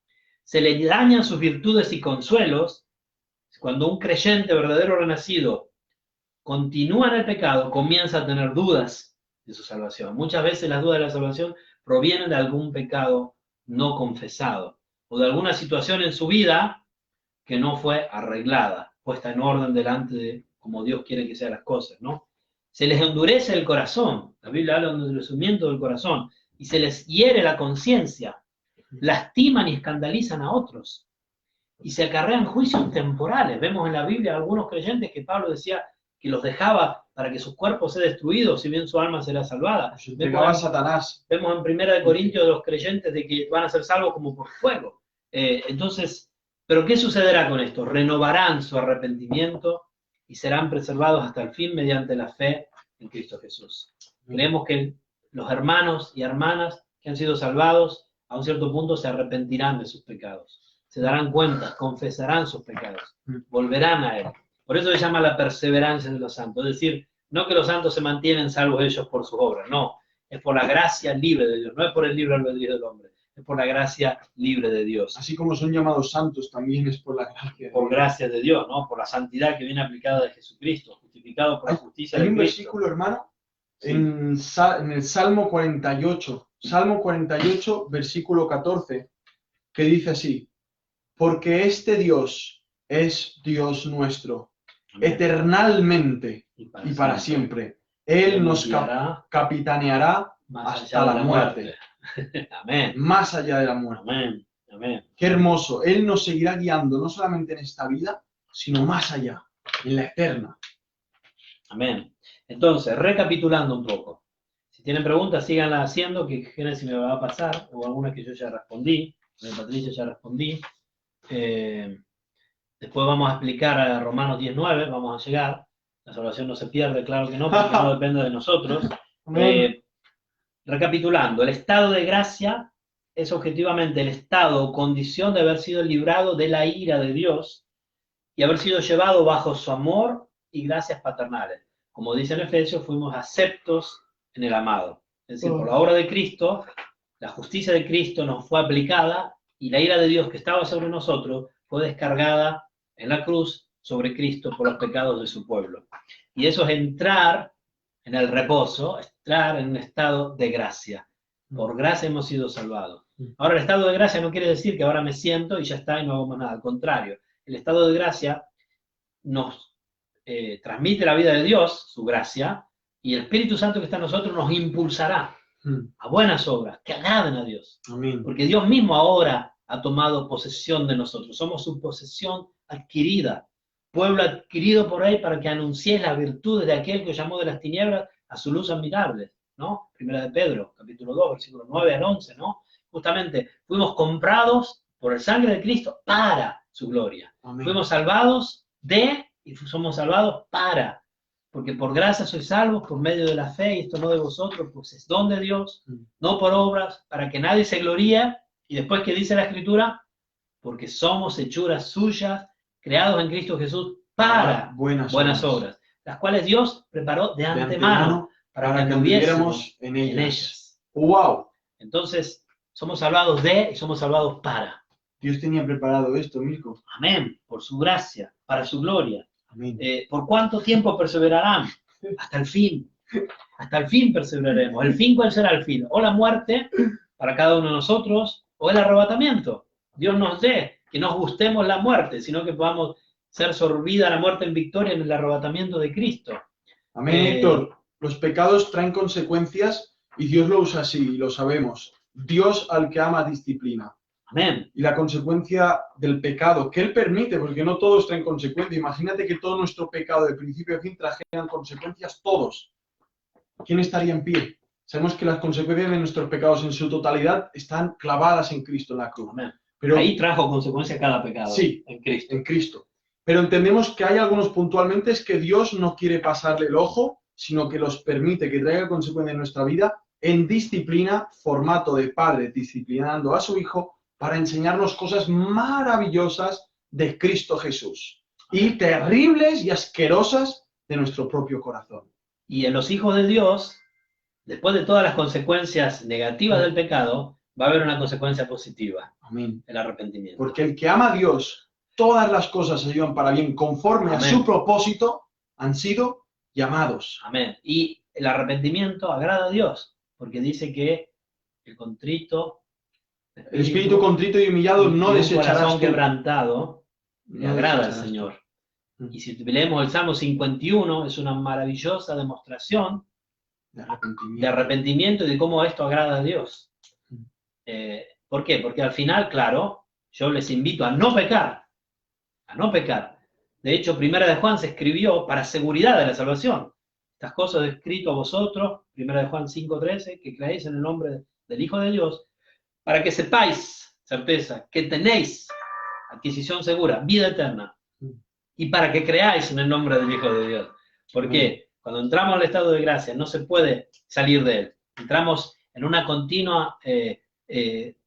se le dañan sus virtudes y consuelos. Cuando un creyente verdadero renacido continúa en el pecado, comienza a tener dudas de su salvación. Muchas veces las dudas de la salvación provienen de algún pecado no confesado, o de alguna situación en su vida que no fue arreglada, puesta en orden delante de como Dios quiere que sean las cosas, ¿no? Se les endurece el corazón, la Biblia habla de un endurecimiento del corazón, y se les hiere la conciencia, lastiman y escandalizan a otros, y se acarrean juicios temporales. Vemos en la Biblia algunos creyentes que Pablo decía que los dejaba para que sus cuerpos sean destruidos, si bien su alma será salvada. Entregaba a Satanás. Vemos en 1 Corintios de los creyentes de que van a ser salvos como por fuego. Entonces, ¿pero qué sucederá con esto? Renovarán su arrepentimiento y serán preservados hasta el fin mediante la fe en Cristo Jesús. Creemos que los hermanos y hermanas que han sido salvados, a un cierto punto se arrepentirán de sus pecados. Se darán cuenta, confesarán sus pecados, volverán a Él. Por eso se llama la perseverancia de los santos. Es decir, no que los santos se mantienen salvos ellos por sus obras, no. Es por la gracia libre de Dios, no es por el libre albedrío del hombre. Es por la gracia libre de Dios. Así como son llamados santos, también es por la gracia de Dios. Por gracia de Dios, ¿no? Por la santidad que viene aplicada de Jesucristo, justificado por la justicia de Cristo. Hay un versículo, hermano, sí, en el Salmo 48, versículo 14, que dice así: porque este Dios es Dios nuestro, amén, eternalmente y para siempre. Él nos capitaneará hasta la muerte. Amén. Más allá de la muerte. Amén. Amén. Qué hermoso. Él nos seguirá guiando, no solamente en esta vida, sino más allá, en la eterna. Amén. Entonces, recapitulando un poco. Si tienen preguntas, síganlas haciendo, que Génesis me va a pasar, o algunas que yo ya respondí, de Patricia ya respondí. Después vamos a explicar a Romanos 10:9, vamos a llegar. La salvación no se pierde, claro que no, porque no depende de nosotros. Recapitulando, el estado de gracia es objetivamente el estado o condición de haber sido librado de la ira de Dios y haber sido llevado bajo su amor y gracias paternales. Como dice en Efesios, fuimos aceptos en el amado. Es decir, por la obra de Cristo, la justicia de Cristo nos fue aplicada y la ira de Dios que estaba sobre nosotros fue descargada en la cruz sobre Cristo por los pecados de su pueblo. Y eso es entrar en el reposo, entrar en un estado de gracia. Por gracia hemos sido salvados. Ahora, el estado de gracia no quiere decir que ahora me siento y ya está y no hago más nada. Al contrario, el estado de gracia nos transmite la vida de Dios, su gracia, y el Espíritu Santo que está en nosotros nos impulsará a buenas obras que agraden a Dios. Amén. Porque Dios mismo ahora ha tomado posesión de nosotros. Somos su posesión adquirida, pueblo adquirido por Él para que anunciéis las virtudes de aquel que os llamó de las tinieblas a su luz admirable, ¿no? Primera de Pedro, capítulo 2, versículos 9 al 11, ¿no? Justamente, fuimos comprados por el sangre de Cristo para su gloria. Amén. Fuimos salvados y somos salvados para, porque por gracia sois salvos por medio de la fe, y esto no de vosotros, pues es don de Dios, no por obras, para que nadie se gloríe. Y después, ¿qué dice la Escritura? Porque somos hechuras suyas, creados en Cristo Jesús para buenas obras, las cuales Dios preparó de antemano para que anduviéramos en ellas. ¡Wow! Entonces, somos salvados de y somos salvados para. Dios tenía preparado esto, Mirko. Amén, por su gracia, para su gloria. Amén. ¿Por cuánto tiempo perseverarán? Hasta el fin. Hasta el fin perseveraremos. ¿El fin cuál será el fin? O la muerte para cada uno de nosotros, o el arrebatamiento. Dios nos dé que no gustemos la muerte, sino que podamos ser sorbida la muerte en victoria en el arrebatamiento de Cristo. Amén, Héctor. Los pecados traen consecuencias y Dios lo usa así, lo sabemos. Dios al que ama disciplina. Amén. Y la consecuencia del pecado, que Él permite, porque no todos traen consecuencias. Imagínate que todo nuestro pecado de principio a fin trajeran consecuencias todos. ¿Quién estaría en pie? Sabemos que las consecuencias de nuestros pecados en su totalidad están clavadas en Cristo en la cruz. Amén. Pero ahí trajo consecuencia cada pecado. Sí, en Cristo. En Cristo. Pero entendemos que hay algunos puntualmente es que Dios no quiere pasarle el ojo, sino que los permite que traiga consecuencias en nuestra vida en disciplina, formato de padre disciplinando a su hijo para enseñarnos cosas maravillosas de Cristo Jesús y terribles y asquerosas de nuestro propio corazón. Y en los hijos de Dios, después de todas las consecuencias negativas del pecado, va a haber una consecuencia positiva. Amén. El arrepentimiento. Porque el que ama a Dios, todas las cosas ayudan para bien, conforme a su propósito, han sido llamados. Amén. Y el arrepentimiento agrada a Dios, porque dice que el contrito, el espíritu contrito y humillado no desecharás. El corazón quebrantado le No agrada al desecharás. Señor. Y si leemos el Salmo 51, es una maravillosa demostración de arrepentimiento y de cómo esto agrada a Dios. ¿Por qué? Porque al final, claro, yo les invito a no pecar, a no pecar. De hecho, Primera de Juan se escribió para seguridad de la salvación. Estas cosas he escrito a vosotros, Primera de Juan 5:13, que creéis en el nombre del Hijo de Dios, para que sepáis, certeza, que tenéis adquisición segura, vida eterna, y para que creáis en el nombre del Hijo de Dios. ¿Por qué? Cuando entramos al estado de gracia no se puede salir de él. Entramos en una continua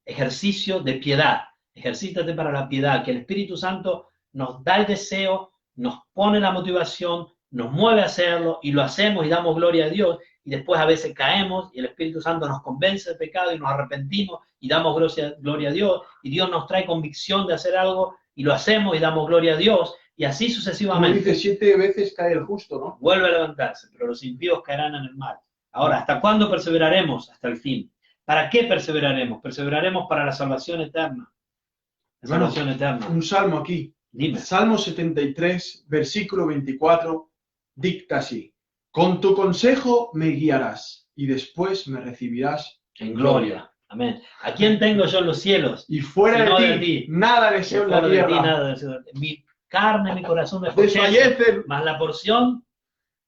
ejercicio de piedad. Ejercítate para la piedad, que el Espíritu Santo nos da el deseo, nos pone la motivación, nos mueve a hacerlo y lo hacemos y damos gloria a Dios, y después a veces caemos y el Espíritu Santo nos convence del pecado y nos arrepentimos y damos gloria a Dios, y Dios nos trae convicción de hacer algo y lo hacemos y damos gloria a Dios, y así sucesivamente. Como dice, 7 veces cae el justo, ¿no? Vuelve a levantarse, pero los impíos caerán en el mal. Ahora, ¿hasta cuándo perseveraremos? Hasta el fin. ¿Para qué perseveraremos? Perseveraremos para la salvación eterna. La salvación eterna. Un salmo aquí. Dime. Salmo 73, versículo 24, dicta así: con tu consejo me guiarás y después me recibirás en gloria. Amén. ¿A quién tengo yo en los cielos? Y fuera de ti, nada deseo en la tierra. De ti, nada deseo. Mi carne, mi corazón desfallecen, más la porción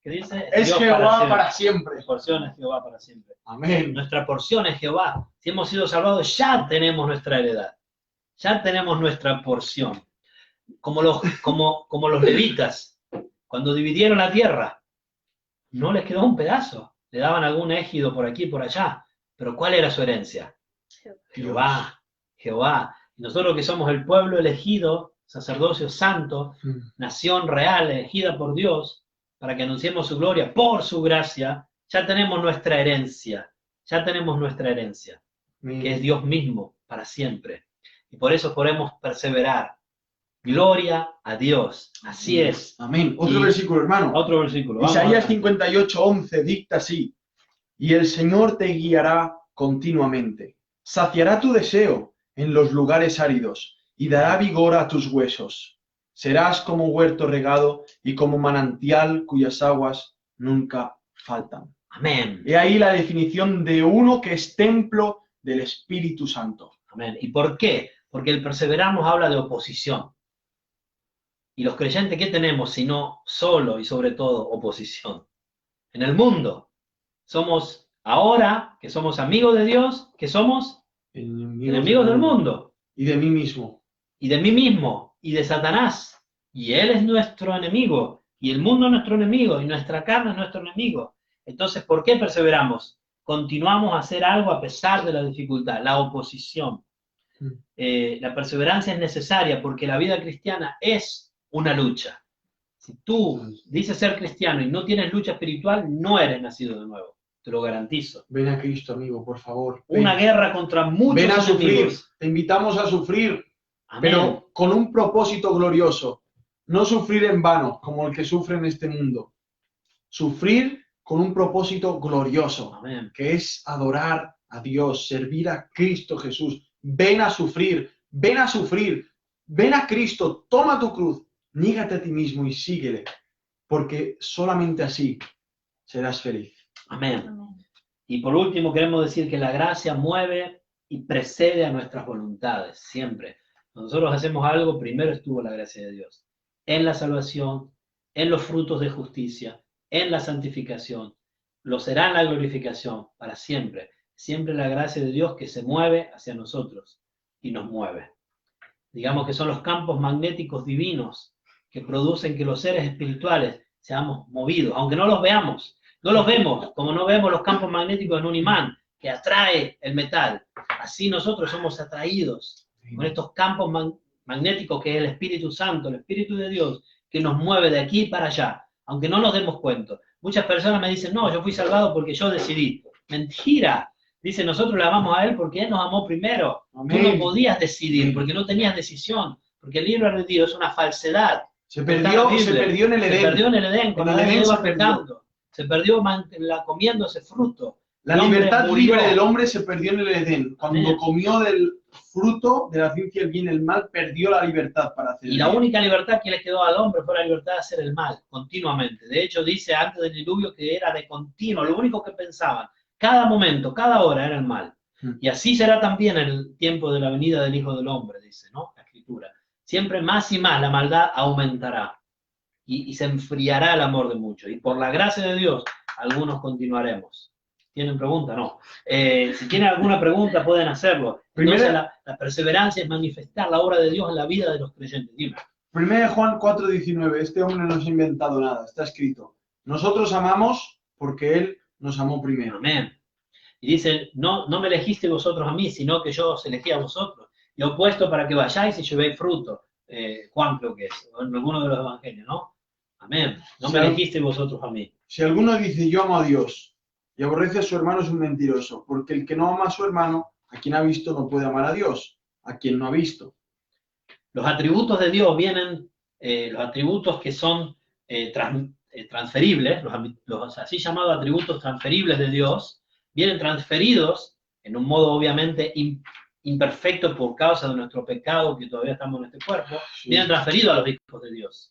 que dice es Jehová para siempre. La porción es Jehová para siempre. Amén. Nuestra porción es Jehová. Si hemos sido salvados, ya tenemos nuestra heredad. Ya tenemos nuestra porción. Como los levitas, cuando dividieron la tierra, no les quedó un pedazo. Le daban algún égido por aquí y por allá. Pero ¿cuál era su herencia? Jehová. Jehová. Y nosotros que somos el pueblo elegido, sacerdocio santo, nación real, elegida por Dios, para que anunciemos su gloria por su gracia, ya tenemos nuestra herencia. Ya tenemos nuestra herencia, que es Dios mismo, para siempre. Y por eso podemos perseverar. Gloria a Dios. Así es. Amén. Otro Y- versículo, hermano. Otro versículo. Vamos Isaías a- 58:11 dicta así: y el Señor te guiará continuamente, saciará tu deseo en los lugares áridos y dará vigor a tus huesos. Serás como huerto regado y como manantial cuyas aguas nunca faltan. Amén. He ahí la definición de uno que es templo del Espíritu Santo. Amén. ¿Y por qué? Porque el perseverar nos habla de oposición. Y los creyentes, ¿qué tenemos sino solo y sobre todo oposición? En el mundo. Somos ahora, que somos amigos de Dios, que somos enemigos del mundo. Y de mí mismo. Y de mí mismo. Y de Satanás. Y Él es nuestro enemigo. Y el mundo es nuestro enemigo. Y nuestra carne es nuestro enemigo. Entonces, ¿por qué perseveramos? Continuamos a hacer algo a pesar de la dificultad, la oposición. La perseverancia es necesaria porque la vida cristiana es una lucha. Si tú dices ser cristiano y no tienes lucha espiritual, no eres nacido de nuevo. Te lo garantizo. Ven a Cristo, amigo, por favor. Ven. Una guerra contra muchos Ven a sufrir. enemigos. Te invitamos a sufrir, Amén. pero con un propósito glorioso. No sufrir en vano, como el que sufre en este mundo. Sufrir con un propósito glorioso, Amén. que es adorar a Dios, servir a Cristo Jesús. Ven a sufrir, ven a sufrir, ven a Cristo, toma tu cruz, nígate a ti mismo y síguele, porque solamente así serás feliz. Amén. Amén. Y por último, queremos decir que la gracia mueve y precede a nuestras voluntades, siempre. Cuando nosotros hacemos algo, primero estuvo la gracia de Dios. En la salvación, en los frutos de justicia, en la santificación, lo será en la glorificación, para siempre. Siempre la gracia de Dios que se mueve hacia nosotros y nos mueve. Digamos que son los campos magnéticos divinos que producen que los seres espirituales seamos movidos, aunque no los veamos. No los vemos, como no vemos los campos magnéticos en un imán que atrae el metal. Así nosotros somos atraídos con estos campos magnéticos que es el Espíritu Santo, el Espíritu de Dios, que nos mueve de aquí para allá, aunque no nos demos cuenta. Muchas personas me dicen, no, yo fui salvado porque yo decidí. Mentira. Dice, nosotros le amamos a Él porque Él nos amó primero. Amén. Tú no podías decidir porque no tenías decisión, porque el libro de Dios es una falsedad. Se perdió en el Edén. Se perdió en el Edén, cuando En el Adán Edén iba se perdió. pecando. Se perdió comiendo ese fruto. La El hombre libertad murió. libre del hombre se perdió en el Edén. Cuando Amén. comió del fruto de la ciencia del bien y el mal, perdió la libertad para hacer Y el la bien. única libertad que le quedó al hombre fue la libertad de hacer el mal, continuamente. De hecho, dice antes del diluvio que era de continuo, lo único que pensaban, cada momento, cada hora era el mal. Y así será también el tiempo de la venida del Hijo del Hombre, dice, ¿no? La Escritura. Siempre más y más la maldad aumentará y se enfriará el amor de muchos. Y por la gracia de Dios, algunos continuaremos. ¿Tienen pregunta? No. Si tienen alguna pregunta, pueden hacerlo. Entonces, la perseverancia es manifestar la obra de Dios en la vida de los creyentes. Dime. 1 Juan 4:19, este hombre no se ha inventado nada, está escrito. Nosotros amamos porque Él nos amó primero. Amén. Y dice, no me elegisteis vosotros a mí, sino que yo os elegí a vosotros. Y os he puesto para que vayáis y llevéis fruto. Juan creo que es, o en alguno de los evangelios, ¿no? Amén. No me elegisteis vosotros a mí. Si alguno dice yo amo a Dios y aborrece a su hermano es un mentiroso, porque el que no ama a su hermano, a quien ha visto no puede amar a Dios, a quien no ha visto. Los atributos de Dios vienen, los atributos que son transferibles, los así llamados atributos transferibles de Dios, vienen transferidos en un modo obviamente imperfecto por causa de nuestro pecado, que todavía estamos en este cuerpo, vienen transferidos a los hijos de Dios.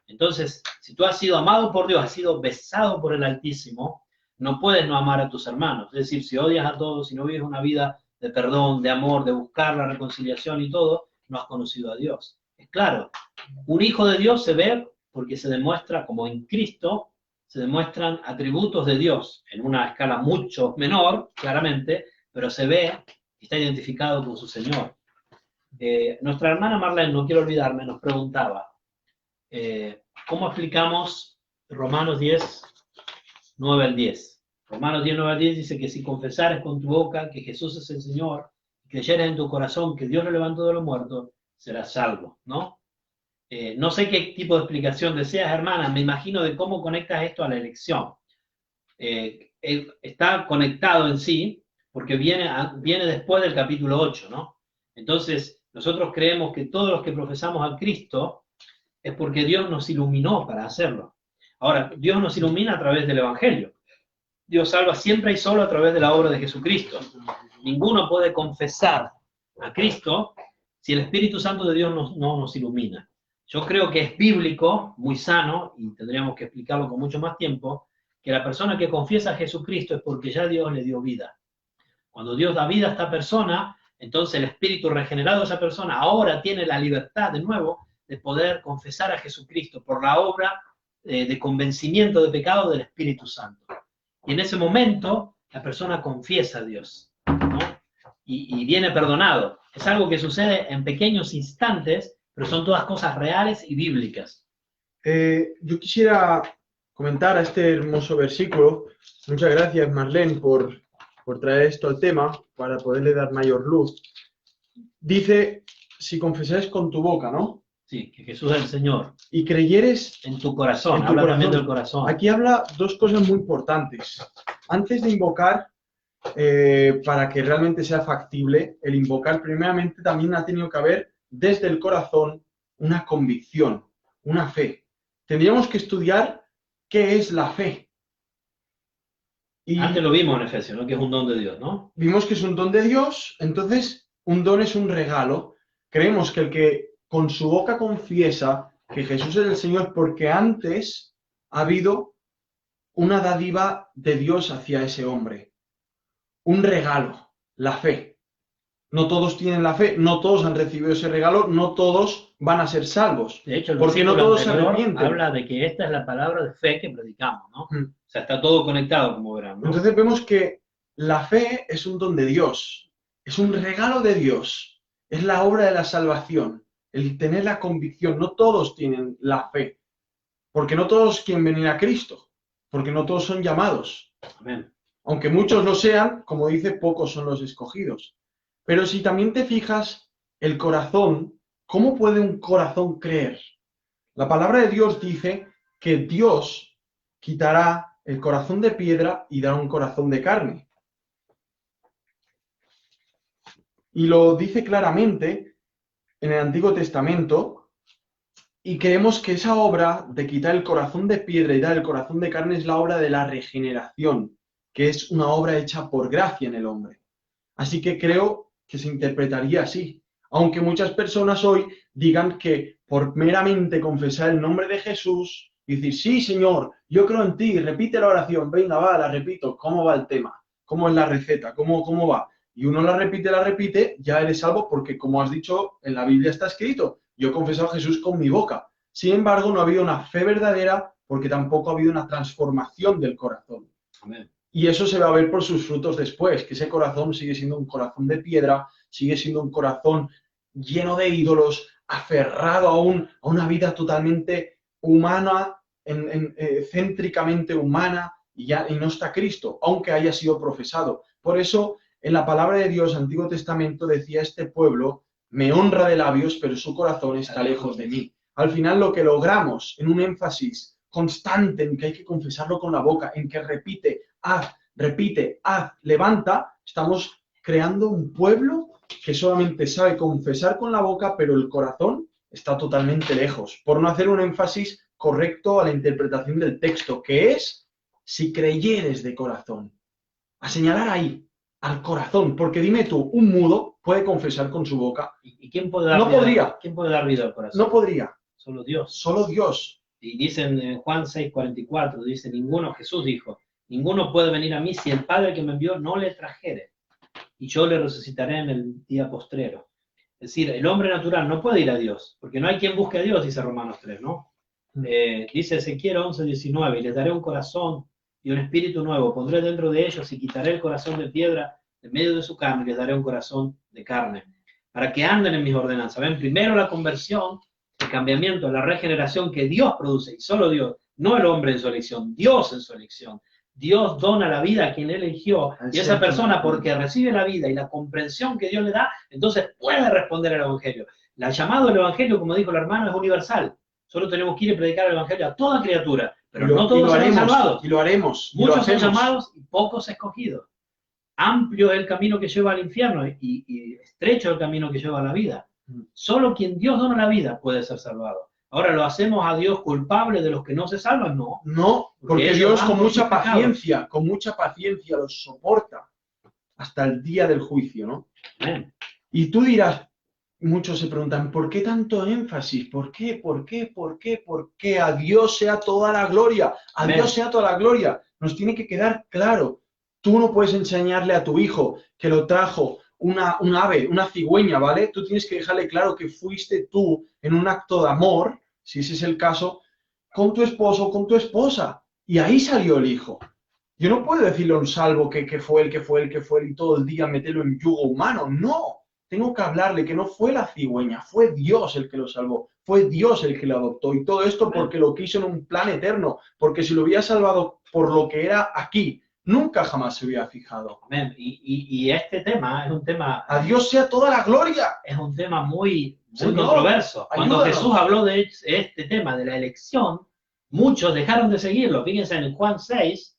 Entonces, si tú has sido amado por Dios, has sido besado por el Altísimo, no puedes no amar a tus hermanos. Es decir, si odias a todos, si no vives una vida de perdón, de amor, de buscar la reconciliación y todo, no has conocido a Dios. Es claro, un hijo de Dios se ve porque se demuestra, como en Cristo, se demuestran atributos de Dios, en una escala mucho menor, claramente, pero se ve y está identificado con su Señor. Nuestra hermana Marlene, no quiero olvidarme, nos preguntaba, ¿cómo explicamos Romanos 10, 9 al 10? Romanos 10, 9 al 10 dice que si confesares con tu boca que Jesús es el Señor, y creyeres en tu corazón que Dios lo levantó de los muertos, serás salvo, ¿no? No sé qué tipo de explicación deseas, hermana, me imagino de cómo conectas esto a la elección. Está conectado en sí, porque viene después del capítulo 8, ¿no? Entonces, Nosotros creemos que todos los que profesamos a Cristo es porque Dios nos iluminó para hacerlo. Ahora, Dios nos ilumina a través del Evangelio. Dios salva siempre y solo a través de la obra de Jesucristo. Ninguno puede confesar a Cristo si el Espíritu Santo de Dios no nos ilumina. Yo creo que es bíblico, muy sano, y tendríamos que explicarlo con mucho más tiempo, que la persona que confiesa a Jesucristo es porque ya Dios le dio vida. Cuando Dios da vida a esta persona, entonces el Espíritu regenerado de esa persona ahora tiene la libertad de nuevo de poder confesar a Jesucristo por la obra de convencimiento de pecado del Espíritu Santo. Y en ese momento la persona confiesa a Dios, ¿no? Y viene perdonado. Es algo que sucede en pequeños instantes, pero son todas cosas reales y bíblicas. Yo quisiera comentar a este hermoso versículo. Muchas gracias, Marlene, por traer esto al tema, para poderle dar mayor luz. Dice, si confesáis con tu boca, ¿no? Sí, que Jesús es el Señor. Y creyeres en tu corazón, en tu habla corazón. también del corazón. Aquí habla dos cosas muy importantes. Antes de invocar, para que realmente sea factible, el invocar primeramente también ha tenido que haber desde el corazón una convicción, una fe. Tendríamos que estudiar qué es la fe. Y antes lo vimos en Efesios, ¿no? Que es un don de Dios, ¿no? vimos que es un don de Dios, entonces un don es un regalo. Creemos que el que con su boca confiesa que Jesús es el Señor porque antes ha habido una dádiva de Dios hacia ese hombre. Un regalo, la fe. No todos tienen la fe, no todos han recibido ese regalo, no todos van a ser salvos. De hecho, el porque no versículo todos se anterior arrepienten. habla de que esta es la palabra de fe que predicamos, ¿no? O sea, está todo conectado, como verán, ¿no? Entonces vemos que la fe es un don de Dios, es un regalo de Dios, es la obra de la salvación, el tener la convicción. No todos tienen la fe, porque no todos quieren venir a Cristo, porque no todos son llamados. Amén. Aunque muchos lo sean, como dice, pocos son los escogidos. Pero si también te fijas, el corazón, ¿cómo puede un corazón creer? La palabra de Dios dice que Dios quitará el corazón de piedra y dará un corazón de carne. Y lo dice claramente en el Antiguo Testamento, y creemos que esa obra de quitar el corazón de piedra y dar el corazón de carne es la obra de la regeneración, que es una obra hecha por gracia en el hombre. Así que creo que se interpretaría así. Aunque muchas personas hoy digan que por meramente confesar el nombre de Jesús y decir, sí, Señor, yo creo en ti, repite la oración, venga, va, la repito, ¿cómo va el tema? ¿Cómo es la receta? ¿Cómo va? Y uno la repite, ya eres salvo porque, como has dicho, en la Biblia está escrito, yo he confesado a Jesús con mi boca. Sin embargo, no ha habido una fe verdadera porque tampoco ha habido una transformación del corazón. Amén. Y eso se va a ver por sus frutos después, que ese corazón sigue siendo un corazón de piedra, sigue siendo un corazón lleno de ídolos, aferrado a una vida totalmente humana, céntricamente humana, y no está Cristo, aunque haya sido profesado. Por eso, en la palabra de Dios, Antiguo Testamento, decía este pueblo, me honra de labios, pero su corazón está lejos de mí. Al final, lo que logramos en un énfasis constante en que hay que confesarlo con la boca, en que repite, haz, levanta, estamos creando un pueblo que solamente sabe confesar con la boca, pero el corazón está totalmente lejos, por no hacer un énfasis correcto a la interpretación del texto, que es, si creyeres de corazón, a señalar ahí, al corazón, porque dime tú, un mudo puede confesar con su boca. ¿Y quién puede dar no vida? podría. ¿Quién puede dar vida al corazón? No podría. Solo Dios. Solo Dios. Y dicen en Juan 6:44, dice, Jesús dijo, ninguno puede venir a mí si el Padre que me envió no le trajere, y yo le resucitaré en el día postrero. Es decir, el hombre natural no puede ir a Dios, porque no hay quien busque a Dios, dice Romanos 3, ¿no? Dice Ezequiel 11:19, y les daré un corazón y un espíritu nuevo, pondré dentro de ellos y quitaré el corazón de piedra de medio de su carne, y les daré un corazón de carne, para que anden en mis ordenanzas. Ven, primero la conversión, el cambiamiento, la regeneración que Dios produce, y solo Dios, no el hombre en su elección, Dios en su elección. Dios dona la vida a quien Él eligió, y esa persona, porque recibe la vida y la comprensión que Dios le da, entonces puede responder al Evangelio. El llamado del Evangelio, como dijo el hermano, es universal. Solo tenemos que ir a predicar el Evangelio a toda criatura, pero no todos serán salvados. Y lo haremos. Muchos son llamados y pocos escogidos. Amplio es el camino que lleva al infierno y estrecho el camino que lleva a la vida. Solo quien Dios dona la vida puede ser salvado. Ahora, ¿lo hacemos a Dios culpable de los que no se salvan? No. No, porque ellos Dios van con por mucha sus pecados. mucha paciencia los soporta hasta el día del juicio, ¿no? Amén. Y tú dirás, muchos se preguntan, ¿por qué tanto énfasis? ¿Por qué? ¿Por qué? ¿Por qué? ¿Por qué? A Dios sea toda la gloria. A Amén. Dios sea toda la gloria. Nos tiene que quedar claro. Tú no puedes enseñarle a tu hijo que lo trajo un ave, una cigüeña, ¿vale? Tú tienes que dejarle claro que fuiste tú en un acto de amor, si ese es el caso, con tu esposo o con tu esposa. Y ahí salió el hijo. Yo no puedo decirle a un salvo que fue él y todo el día meterlo en yugo humano. No. Tengo que hablarle que no fue la cigüeña, fue Dios el que lo salvó, fue Dios el que lo adoptó. Y todo esto porque lo quiso en un plan eterno, porque si lo hubiera salvado por lo que era aquí, nunca jamás se hubiera fijado. Amén. Y este tema es un tema... A Dios sea toda la gloria. Es un tema muy Señor, controverso. Cuando ayúdanos. Jesús habló de este tema, de la elección, muchos dejaron de seguirlo. Fíjense en Juan 6,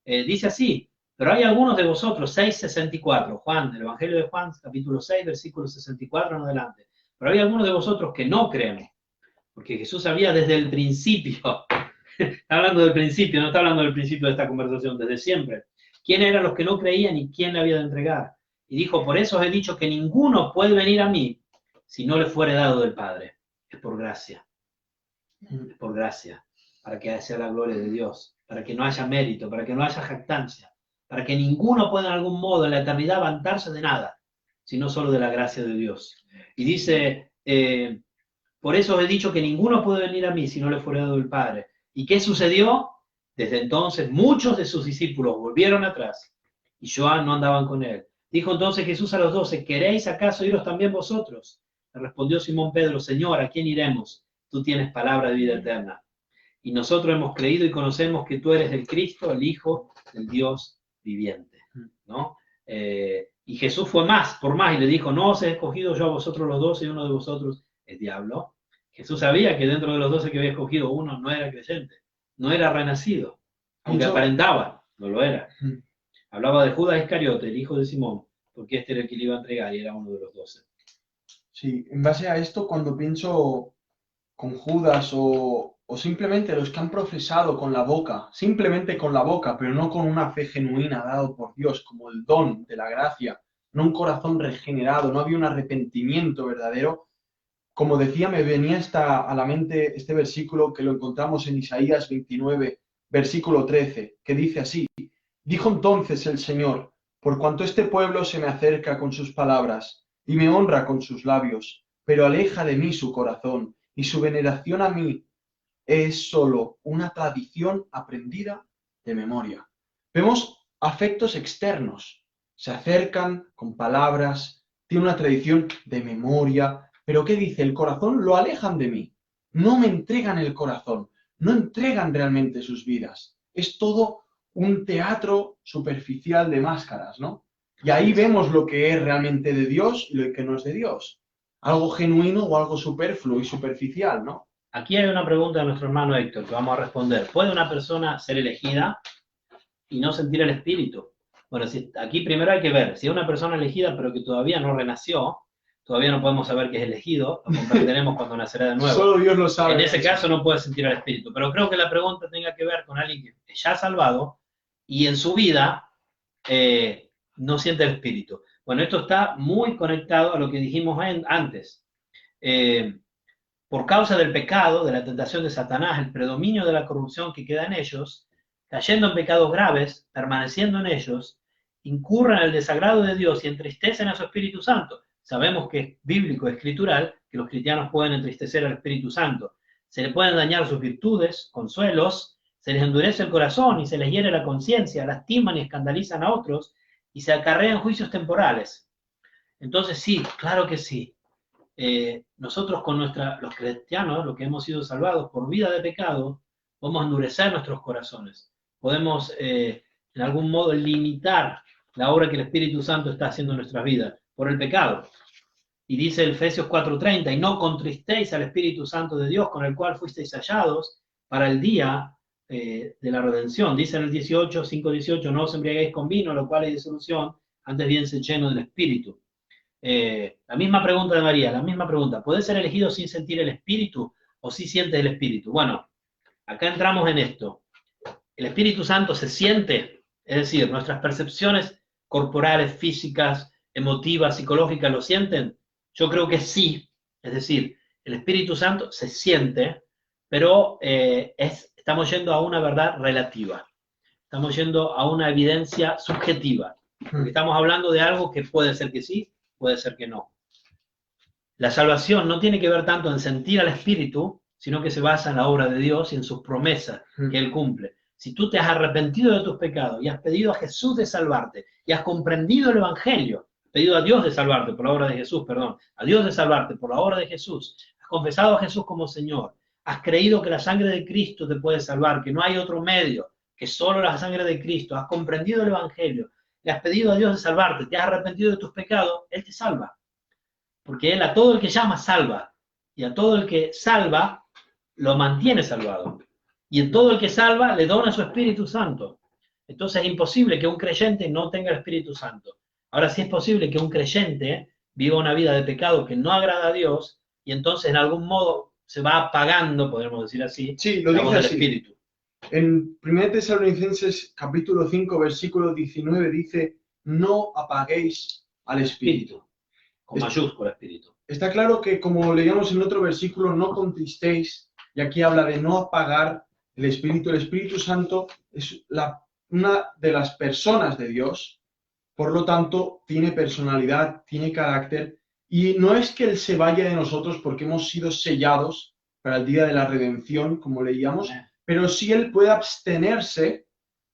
dice así, pero hay algunos de vosotros, 6:64, Juan, el Evangelio de Juan, capítulo 6, versículo 64 en adelante. Pero hay algunos de vosotros que no creen, porque Jesús sabía desde el principio, está hablando del principio, no está hablando del principio de esta conversación, desde siempre, quién eran los que no creían y quién le había de entregar. Y dijo, por eso os he dicho que ninguno puede venir a mí si no le fuere dado del Padre. Es por gracia. Es por gracia. Para que sea la gloria de Dios. Para que no haya mérito. Para que no haya jactancia. Para que ninguno pueda en algún modo en la eternidad vantarse de nada. Sino solo de la gracia de Dios. Y dice, por eso os he dicho que ninguno puede venir a mí si no le fuere dado del Padre. ¿Y qué sucedió? Desde entonces muchos de sus discípulos volvieron atrás. Y ya no andaban con él. Dijo entonces Jesús a los 12, ¿queréis acaso iros también vosotros? Le respondió Simón Pedro, Señor, ¿a quién iremos? Tú tienes palabra de vida eterna. Y nosotros hemos creído y conocemos que tú eres el Cristo, el Hijo del Dios viviente. ¿No? Y Jesús fue por más, y le dijo, no os he escogido yo a vosotros los 12 y uno de vosotros es diablo. Jesús sabía que dentro de los 12 que había escogido, uno no era creyente, no era renacido, aunque aparentaba, no lo era. Hablaba de Judas Iscariote, el hijo de Simón, porque este era el que le iba a entregar y era uno de los 12. Sí, en base a esto, cuando pienso con Judas o simplemente los que han profesado con la boca, simplemente con la boca, pero no con una fe genuina dado por Dios, como el don de la gracia, no un corazón regenerado, no había un arrepentimiento verdadero. Como decía, me venía a la mente este versículo que lo encontramos en Isaías 29, versículo 13, que dice así, dijo entonces el Señor, por cuanto este pueblo se me acerca con sus palabras y me honra con sus labios, pero aleja de mí su corazón y su veneración a mí es solo una tradición aprendida de memoria. Vemos afectos externos, se acercan con palabras, tiene una tradición de memoria, pero ¿qué dice? El corazón lo alejan de mí, no me entregan el corazón, no entregan realmente sus vidas. Es todo un teatro superficial de máscaras, ¿no? Y ahí vemos lo que es realmente de Dios y lo que no es de Dios. Algo genuino o algo superfluo y superficial, ¿no? Aquí hay una pregunta de nuestro hermano Héctor que vamos a responder. ¿Puede una persona ser elegida y no sentir el Espíritu? Bueno, aquí primero hay que ver, si es una persona elegida pero que todavía no renació, todavía no podemos saber que es elegido, lo comprenderemos cuando nacerá de nuevo. Solo Dios lo sabe. En ese caso no puede sentir el Espíritu, pero creo que la pregunta tenga que ver con alguien que ya ha salvado y en su vida no siente el Espíritu. Bueno, esto está muy conectado a lo que dijimos antes. Por causa del pecado, de la tentación de Satanás, el predominio de la corrupción que queda en ellos, cayendo en pecados graves, permaneciendo en ellos, incurren en el desagrado de Dios y entristecen a su Espíritu Santo. Sabemos que es bíblico, escritural, que los cristianos pueden entristecer al Espíritu Santo. Se le pueden dañar sus virtudes, consuelos, se les endurece el corazón y se les hiere la conciencia, lastiman y escandalizan a otros y se acarrean juicios temporales. Entonces sí, claro que sí. Nosotros con los cristianos, los que hemos sido salvados por vida de pecado, podemos endurecer nuestros corazones. Podemos, en algún modo, limitar la obra que el Espíritu Santo está haciendo en nuestras vidas por el pecado. Y dice el Efesios 4:30, y no contristéis al Espíritu Santo de Dios, con el cual fuisteis hallados para el día de la redención. Dice en el 5:18, no os embriaguéis con vino, lo cual hay disolución, antes bien se lleno del Espíritu. La misma pregunta de María, la misma pregunta. ¿Puede ser elegido sin sentir el Espíritu o si siente el Espíritu? Bueno, acá entramos en esto. ¿El Espíritu Santo se siente? Es decir, nuestras percepciones corporales, físicas, emotivas, psicológicas, ¿lo sienten? Yo creo que sí. Es decir, el Espíritu Santo se siente, pero estamos yendo a una verdad relativa. Estamos yendo a una evidencia subjetiva. Porque estamos hablando de algo que puede ser que sí, puede ser que no. La salvación no tiene que ver tanto en sentir al Espíritu, sino que se basa en la obra de Dios y en sus promesas que Él cumple. Si tú te has arrepentido de tus pecados y has pedido a Jesús de salvarte y has comprendido el Evangelio, pedido a Dios de salvarte por la obra de Jesús, perdón, a Dios de salvarte por la obra de Jesús, has confesado a Jesús como Señor, has creído que la sangre de Cristo te puede salvar, que no hay otro medio, que solo la sangre de Cristo, has comprendido el Evangelio, le has pedido a Dios de salvarte, te has arrepentido de tus pecados, Él te salva. Porque Él a todo el que llama salva, y a todo el que salva lo mantiene salvado. Y en todo el que salva le dona su Espíritu Santo. Entonces es imposible que un creyente no tenga el Espíritu Santo. Ahora sí es posible que un creyente viva una vida de pecado que no agrada a Dios, y entonces en algún modo se va apagando, podemos decir así, sí, lo la dice voz del así. Espíritu. En 1 Tesalonicenses capítulo 5, versículo 19 dice, no apaguéis al Espíritu. Con mayúscula Espíritu. Está claro que, como leíamos en otro versículo, no contristéis, y aquí habla de no apagar el Espíritu. El Espíritu Santo es una de las personas de Dios, por lo tanto, tiene personalidad, tiene carácter, y no es que Él se vaya de nosotros porque hemos sido sellados para el día de la redención, como leíamos, pero sí Él puede abstenerse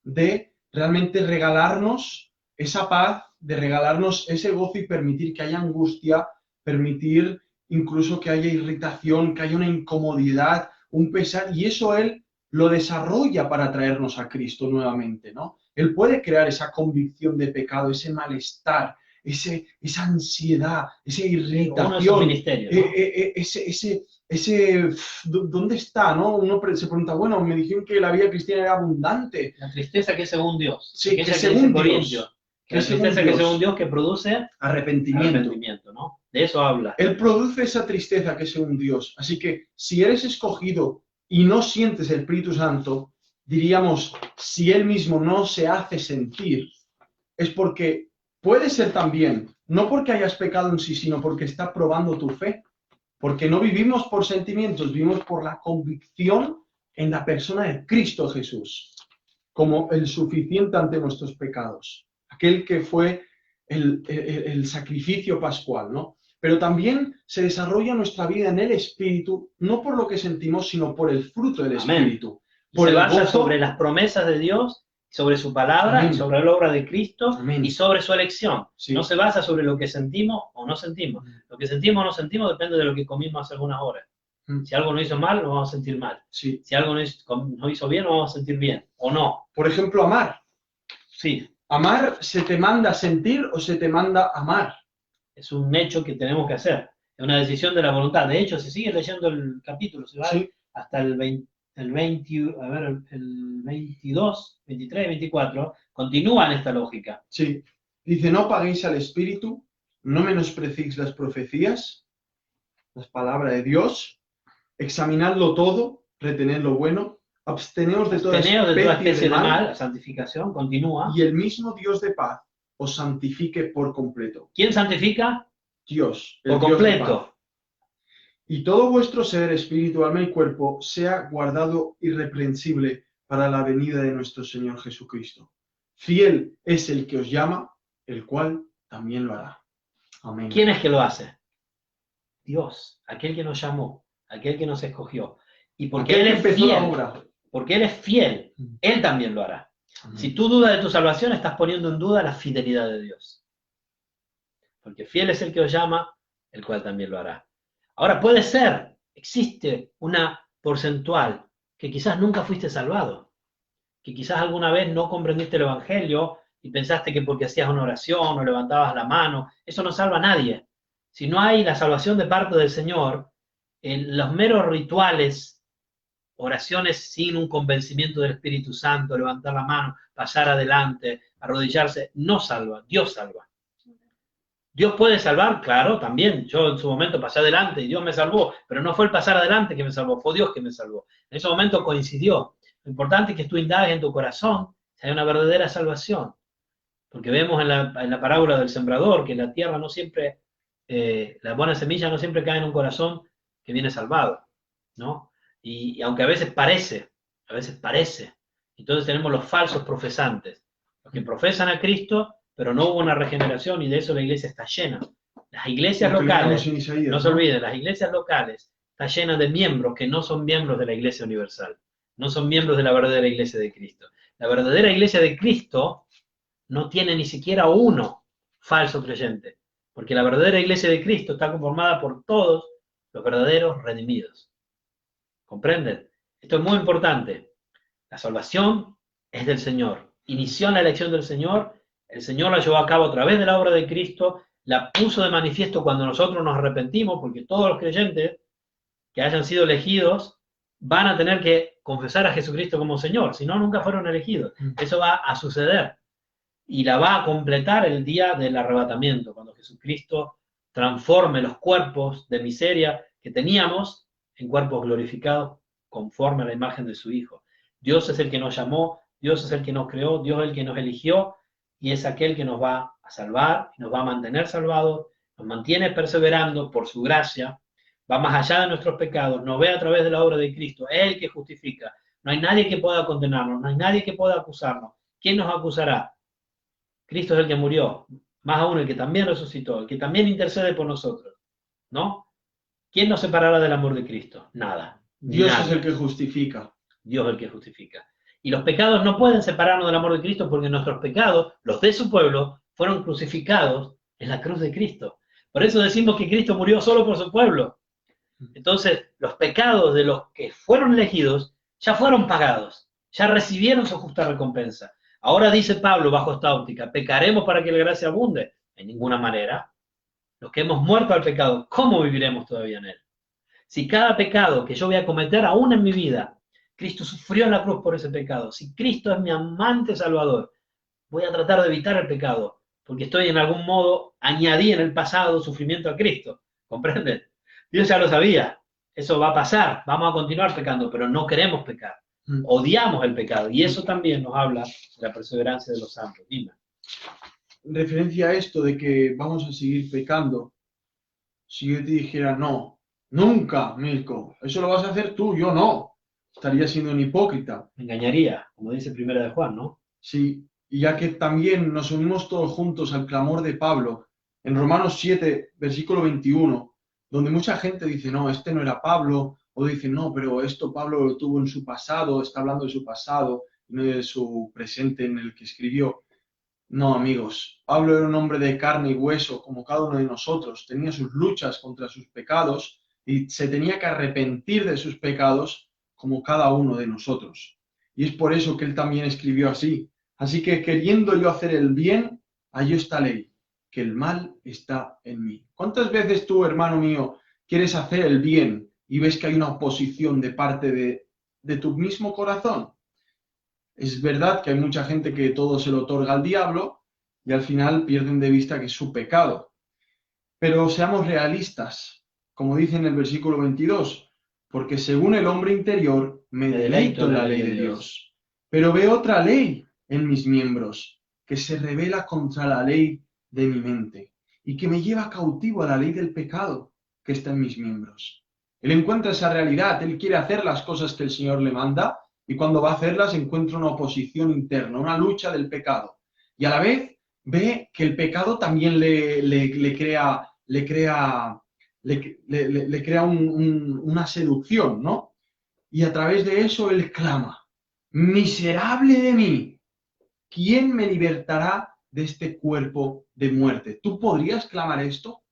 de realmente regalarnos esa paz, de regalarnos ese gozo y permitir que haya angustia, permitir incluso que haya irritación, que haya una incomodidad, un pesar, y eso Él lo desarrolla para traernos a Cristo nuevamente, ¿no? Él puede crear esa convicción de pecado, ese malestar, esa ansiedad, esa irritación, ¿dónde está? ¿No? Uno se pregunta, bueno, me dijeron que la vida cristiana era abundante. La tristeza que es según Dios. Sí, que es según Dios. La tristeza que es según Dios que produce arrepentimiento, ¿no? De eso habla. Él produce esa tristeza que es según Dios. Así que si eres escogido y no sientes el Espíritu Santo, diríamos, si Él mismo no se hace sentir, es porque puede ser también, no porque hayas pecado en sí, sino porque está probando tu fe. Porque no vivimos por sentimientos, vivimos por la convicción en la persona de Cristo Jesús, como el suficiente ante nuestros pecados, aquel que fue el sacrificio pascual, ¿no? Pero también se desarrolla nuestra vida en el Espíritu, no por lo que sentimos, sino por el fruto del Espíritu. Se basa sobre las promesas de Dios, sobre su palabra, y sobre la obra de Cristo y sobre su elección. Sí. No se basa sobre lo que sentimos o no sentimos. Lo que sentimos o no sentimos depende de lo que comimos hace algunas horas. Si algo nos hizo mal, lo vamos a sentir mal. Sí. Si algo nos hizo bien, lo vamos a sentir bien, o no. Por ejemplo, amar. Sí. ¿Amar se te manda a sentir o se te manda a amar? Es un hecho que tenemos que hacer. Es una decisión de la voluntad. De hecho, si sigues leyendo el capítulo, se va hasta el 22, 23, 24, continúa en esta lógica. Sí. Dice, no paguéis al Espíritu, no menospreciéis las profecías, las palabras de Dios, examinadlo todo, retened lo bueno, absteneos de toda especie de mal, santificación, continúa. Y el mismo Dios de paz os santifique por completo. ¿Quién santifica? Dios. Por completo. Y todo vuestro ser, espíritu, alma y cuerpo, sea guardado irreprensible para la venida de nuestro Señor Jesucristo. Fiel es el que os llama, el cual también lo hará. Amén. ¿Quién es que lo hace? Dios, aquel que nos llamó, aquel que nos escogió. Y porque Él es fiel, porque Él es fiel, Él también lo hará. Amén. Si tú dudas de tu salvación, estás poniendo en duda la fidelidad de Dios. Porque fiel es el que os llama, el cual también lo hará. Ahora puede ser, existe una porcentual que quizás nunca fuiste salvado, que quizás alguna vez no comprendiste el Evangelio y pensaste que porque hacías una oración o levantabas la mano, eso no salva a nadie. Si no hay la salvación de parte del Señor, en los meros rituales, oraciones sin un convencimiento del Espíritu Santo, levantar la mano, pasar adelante, arrodillarse, no salva, Dios salva. ¿Dios puede salvar? Claro, también. Yo en su momento pasé adelante y Dios me salvó, pero no fue el pasar adelante que me salvó, fue Dios que me salvó. En ese momento coincidió. Lo importante es que tú indagues en tu corazón si hay una verdadera salvación. Porque vemos en la parábola del sembrador que la tierra no siempre, la buena semilla no siempre cae en un corazón que viene salvado, ¿no? Y aunque a veces parece, entonces tenemos los falsos profesantes, los que profesan a Cristo, pero no hubo una regeneración y de eso la iglesia está llena. Las iglesias locales, no se olviden, las iglesias locales están llenas de miembros que no son miembros de la iglesia universal, no son miembros de la verdadera iglesia de Cristo. La verdadera iglesia de Cristo no tiene ni siquiera uno falso creyente, porque la verdadera iglesia de Cristo está conformada por todos los verdaderos redimidos. ¿Comprenden? Esto es muy importante. La salvación es del Señor. Inició en la elección del Señor, el Señor la llevó a cabo a través de la obra de Cristo, la puso de manifiesto cuando nosotros nos arrepentimos, porque todos los creyentes que hayan sido elegidos van a tener que confesar a Jesucristo como Señor, si no, nunca fueron elegidos. Eso va a suceder. Y la va a completar el día del arrebatamiento, cuando Jesucristo transforme los cuerpos de miseria que teníamos en cuerpos glorificados conforme a la imagen de su Hijo. Dios es el que nos llamó, Dios es el que nos creó, Dios es el que nos eligió y es aquel que nos va a salvar, nos va a mantener salvados, nos mantiene perseverando por su gracia, va más allá de nuestros pecados, nos ve a través de la obra de Cristo, es el que justifica. No hay nadie que pueda condenarnos, no hay nadie que pueda acusarnos. ¿Quién nos acusará? Cristo es el que murió, más aún el que también resucitó, el que también intercede por nosotros, ¿no? ¿Quién nos separará del amor de Cristo? Nada. Dios Nada. es el que justifica. Dios es el que justifica. Y los pecados no pueden separarnos del amor de Cristo porque nuestros pecados, los de su pueblo, fueron crucificados en la cruz de Cristo. Por eso decimos que Cristo murió solo por su pueblo. Entonces, los pecados de los que fueron elegidos ya fueron pagados, ya recibieron su justa recompensa. Ahora dice Pablo bajo esta óptica, ¿pecaremos para que la gracia abunde? De ninguna manera. Los que hemos muerto al pecado, ¿cómo viviremos todavía en él? Si cada pecado que yo voy a cometer aún en mi vida, Cristo sufrió en la cruz por ese pecado. Si Cristo es mi amante Salvador, voy a tratar de evitar el pecado, porque estoy en algún modo, añadí en el pasado sufrimiento a Cristo. ¿Comprenden? Dios ya lo sabía. Eso va a pasar. Vamos a continuar pecando, pero no queremos pecar. Odiamos el pecado. Y eso también nos habla de la perseverancia de los santos. Dime. En referencia a esto de que vamos a seguir pecando, si yo te dijera, no, nunca, Mirko, eso lo vas a hacer tú, yo no, estaría siendo un hipócrita. Me engañaría, como dice Primera de Juan, ¿no? Sí, y ya que también nos unimos todos juntos al clamor de Pablo, en Romanos 7, versículo 21, donde mucha gente dice, no, este no era Pablo, o dice, no, pero esto Pablo lo tuvo en su pasado, está hablando de su pasado, no de su presente en el que escribió. No, amigos, Pablo era un hombre de carne y hueso, como cada uno de nosotros, tenía sus luchas contra sus pecados y se tenía que arrepentir de sus pecados como cada uno de nosotros. Y es por eso que él también escribió así. Así que queriendo yo hacer el bien, hallo esta ley, que el mal está en mí. ¿Cuántas veces tú, hermano mío, quieres hacer el bien y ves que hay una oposición de parte de tu mismo corazón? Es verdad que hay mucha gente que todo se lo otorga al diablo y al final pierden de vista que es su pecado. Pero seamos realistas, como dice en el versículo 22, porque según el hombre interior me deleito en la ley de Dios, pero veo otra ley en mis miembros que se revela contra la ley de mi mente y que me lleva cautivo a la ley del pecado que está en mis miembros. Él encuentra esa realidad, él quiere hacer las cosas que el Señor le manda, y cuando va a hacerlas encuentra una oposición interna, una lucha del pecado. Y a la vez ve que el pecado también le crea una seducción, ¿no? Y a través de eso él clama, miserable de mí, ¿quién me libertará de este cuerpo de muerte? ¿Tú podrías clamar esto?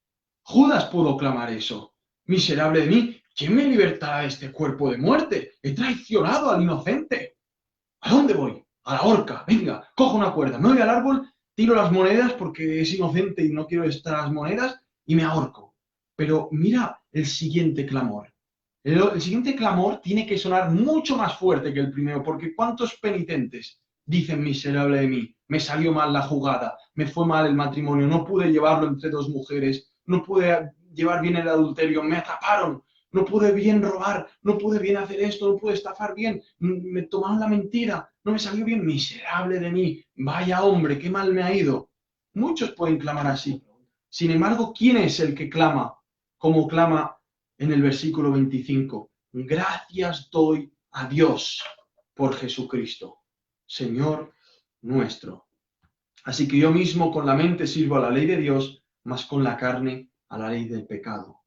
Judas pudo clamar eso, miserable de mí, ¿quién me libertará de este cuerpo de muerte? He traicionado al inocente. ¿A dónde voy? A la horca. Venga, cojo una cuerda, me voy al árbol, tiro las monedas porque es inocente y no quiero estas monedas y me ahorco. Pero mira el siguiente clamor. El siguiente clamor tiene que sonar mucho más fuerte que el primero, porque ¿cuántos penitentes dicen miserable de mí, me salió mal la jugada, me fue mal el matrimonio, no pude llevarlo entre dos mujeres, no pude llevar bien el adulterio, me atraparon, no pude bien robar, no pude bien hacer esto, no pude estafar bien, me tomaron la mentira, no me salió bien, miserable de mí, vaya hombre, qué mal me ha ido. Muchos pueden clamar así. Sin embargo, ¿quién es el que clama como clama en el versículo 25? Gracias doy a Dios por Jesucristo, Señor nuestro. Así que yo mismo con la mente sirvo a la ley de Dios, mas con la carne a la ley del pecado.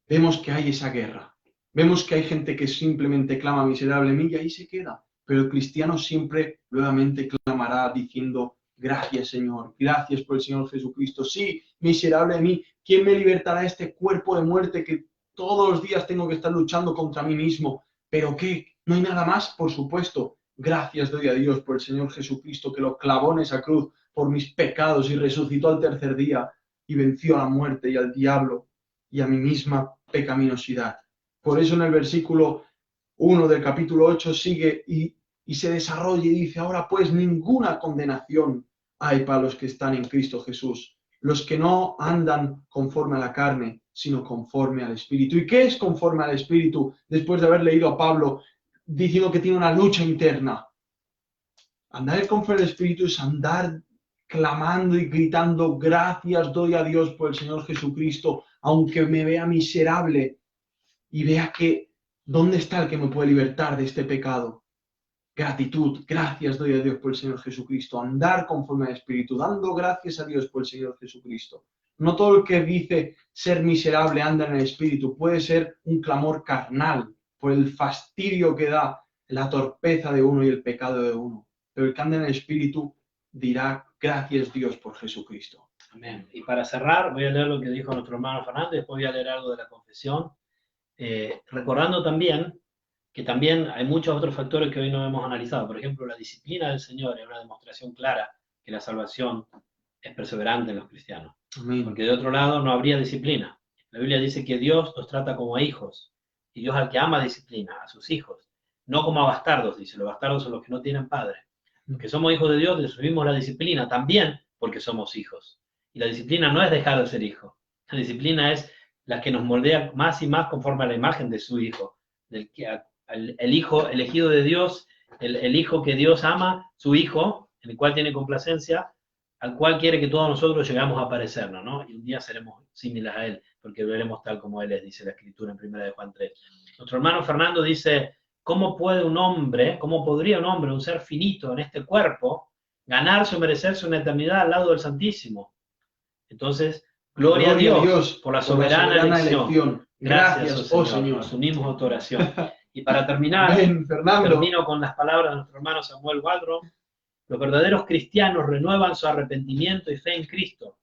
Vemos que hay esa guerra. Vemos que hay gente que simplemente clama miserable de mí y ahí se queda. Pero el cristiano siempre nuevamente clamará diciendo, gracias Señor, gracias por el Señor Jesucristo. Sí, miserable de mí, ¿quién me libertará de este cuerpo de muerte que todos los días tengo que estar luchando contra mí mismo? ¿Pero qué? ¿No hay nada más? Por supuesto. Gracias doy a Dios por el Señor Jesucristo que lo clavó en esa cruz por mis pecados y resucitó al tercer día y venció a la muerte y al diablo y a mi misma pecaminosidad. Por eso en el versículo 1 del capítulo 8 sigue y se desarrolla y dice, ahora pues ninguna condenación hay para los que están en Cristo Jesús, los que no andan conforme a la carne, sino conforme al Espíritu. ¿Y qué es conforme al Espíritu? Después de haber leído a Pablo diciendo que tiene una lucha interna. Andar conforme al Espíritu es andar clamando y gritando, gracias doy a Dios por el Señor Jesucristo, aunque me vea miserable y vea que, ¿dónde está el que me puede libertar de este pecado? Gratitud, gracias doy a Dios por el Señor Jesucristo, andar conforme al Espíritu, dando gracias a Dios por el Señor Jesucristo. No todo el que dice ser miserable anda en el Espíritu, puede ser un clamor carnal por el fastidio que da la torpeza de uno y el pecado de uno. Pero el que anda en el Espíritu dirá gracias Dios por Jesucristo. Amén. Y para cerrar, voy a leer lo que dijo nuestro hermano Fernando, después voy a leer algo de la confesión, recordando también que también hay muchos otros factores que hoy no hemos analizado. Por ejemplo, la disciplina del Señor es una demostración clara que la salvación es perseverante en los cristianos. Amén. Porque de otro lado no habría disciplina. La Biblia dice que Dios los trata como a hijos, y Dios al que ama disciplina, a sus hijos, no como a bastardos, dice, los bastardos son los que no tienen padre. Los que somos hijos de Dios recibimos la disciplina también porque somos hijos. Y la disciplina no es dejar de ser hijo. La disciplina es la que nos moldea más y más conforme a la imagen de su hijo, el hijo elegido de Dios, el hijo que Dios ama, su hijo, en el cual tiene complacencia, al cual quiere que todos nosotros llegamos a parecernos, ¿no? Y un día seremos similares a él, porque veremos tal como él es, dice la Escritura en 1 de Juan 3. Nuestro hermano Fernando dice, ¿cómo podría un hombre, un ser finito en este cuerpo, ganarse o merecerse una eternidad al lado del Santísimo? Entonces, gloria a Dios por la soberana elección. Gracias, oh Señor. Nos unimos a tu oración. Y para terminar, Amén, Fernando. termino con las palabras de nuestro hermano Samuel Waldron. Los verdaderos cristianos renuevan su arrepentimiento y fe en Cristo.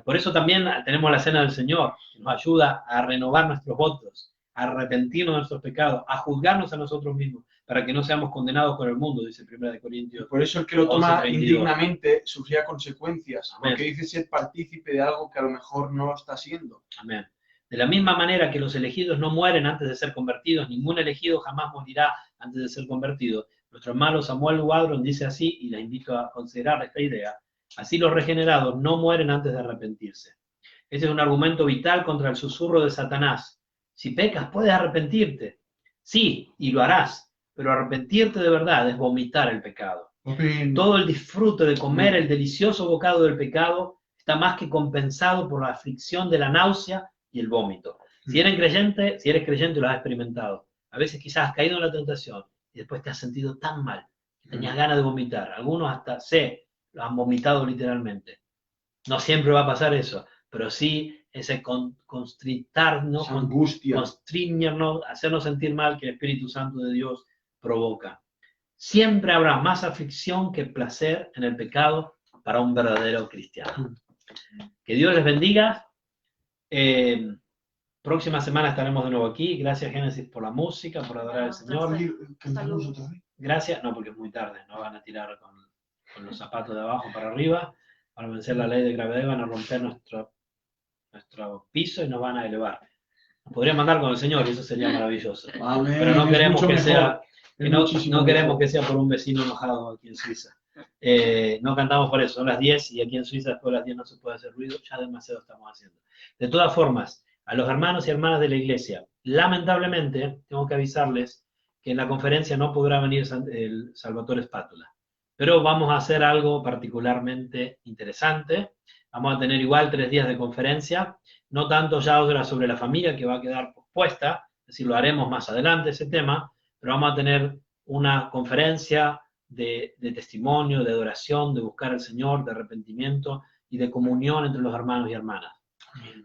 Por eso también tenemos la Cena del Señor, que nos ayuda a renovar nuestros votos, a arrepentirnos de nuestros pecados, a juzgarnos a nosotros mismos, para que no seamos condenados por el mundo, dice 1 Corintios. Por eso el que lo toma 11:22. indignamente sufrirá consecuencias, Amén. porque dice ser partícipe de algo que a lo mejor no lo está siendo. Amén. De la misma manera que los elegidos no mueren antes de ser convertidos, ningún elegido jamás morirá antes de ser convertido. Nuestro hermano Samuel Waldron dice así, y les invito a considerar esta idea: así los regenerados no mueren antes de arrepentirse. Ese es un argumento vital contra el susurro de Satanás. Si pecas, puedes arrepentirte. Sí, y lo harás, pero arrepentirte de verdad es vomitar el pecado. Amén. Todo el disfrute de comer el delicioso bocado del pecado está más que compensado por la aflicción de la náusea y el vómito. Si eres creyente, lo has experimentado. A veces quizás has caído en la tentación y después te has sentido tan mal que tenías ganas de vomitar. Algunos hasta lo han vomitado literalmente. No siempre va a pasar eso, pero sí ese constritarnos, Esa angustia. constriñarnos, hacernos sentir mal que el Espíritu Santo de Dios provoca. Siempre habrá más aflicción que placer en el pecado para un verdadero cristiano. Que Dios les bendiga. Próxima semana estaremos de nuevo aquí. Gracias, Génesis, por la música, por adorar al Señor. ¿Cantamos otra vez? Gracias, no, porque es muy tarde, no van a tirar con los zapatos de abajo para arriba, van a vencer la ley de gravedad y van a romper nuestro piso y nos van a elevar. Nos podrían mandar con el Señor y eso sería maravilloso. Amén. Pero no queremos que sea Que no queremos que sea por un vecino enojado aquí en Suiza. No cantamos por eso, son las 10 y aquí en Suiza después de las 10 no se puede hacer ruido, ya demasiado estamos haciendo. De todas formas, a los hermanos y hermanas de la iglesia, lamentablemente, tengo que avisarles que en la conferencia no podrá venir el Salvatore Spátula, pero vamos a hacer algo particularmente interesante. Vamos a tener igual 3 días de conferencia, no tanto ya ahora sobre la familia, que va a quedar pospuesta, es decir, lo haremos más adelante ese tema, pero vamos a tener una conferencia de testimonio, de adoración, de buscar al Señor, de arrepentimiento y de comunión entre los hermanos y hermanas.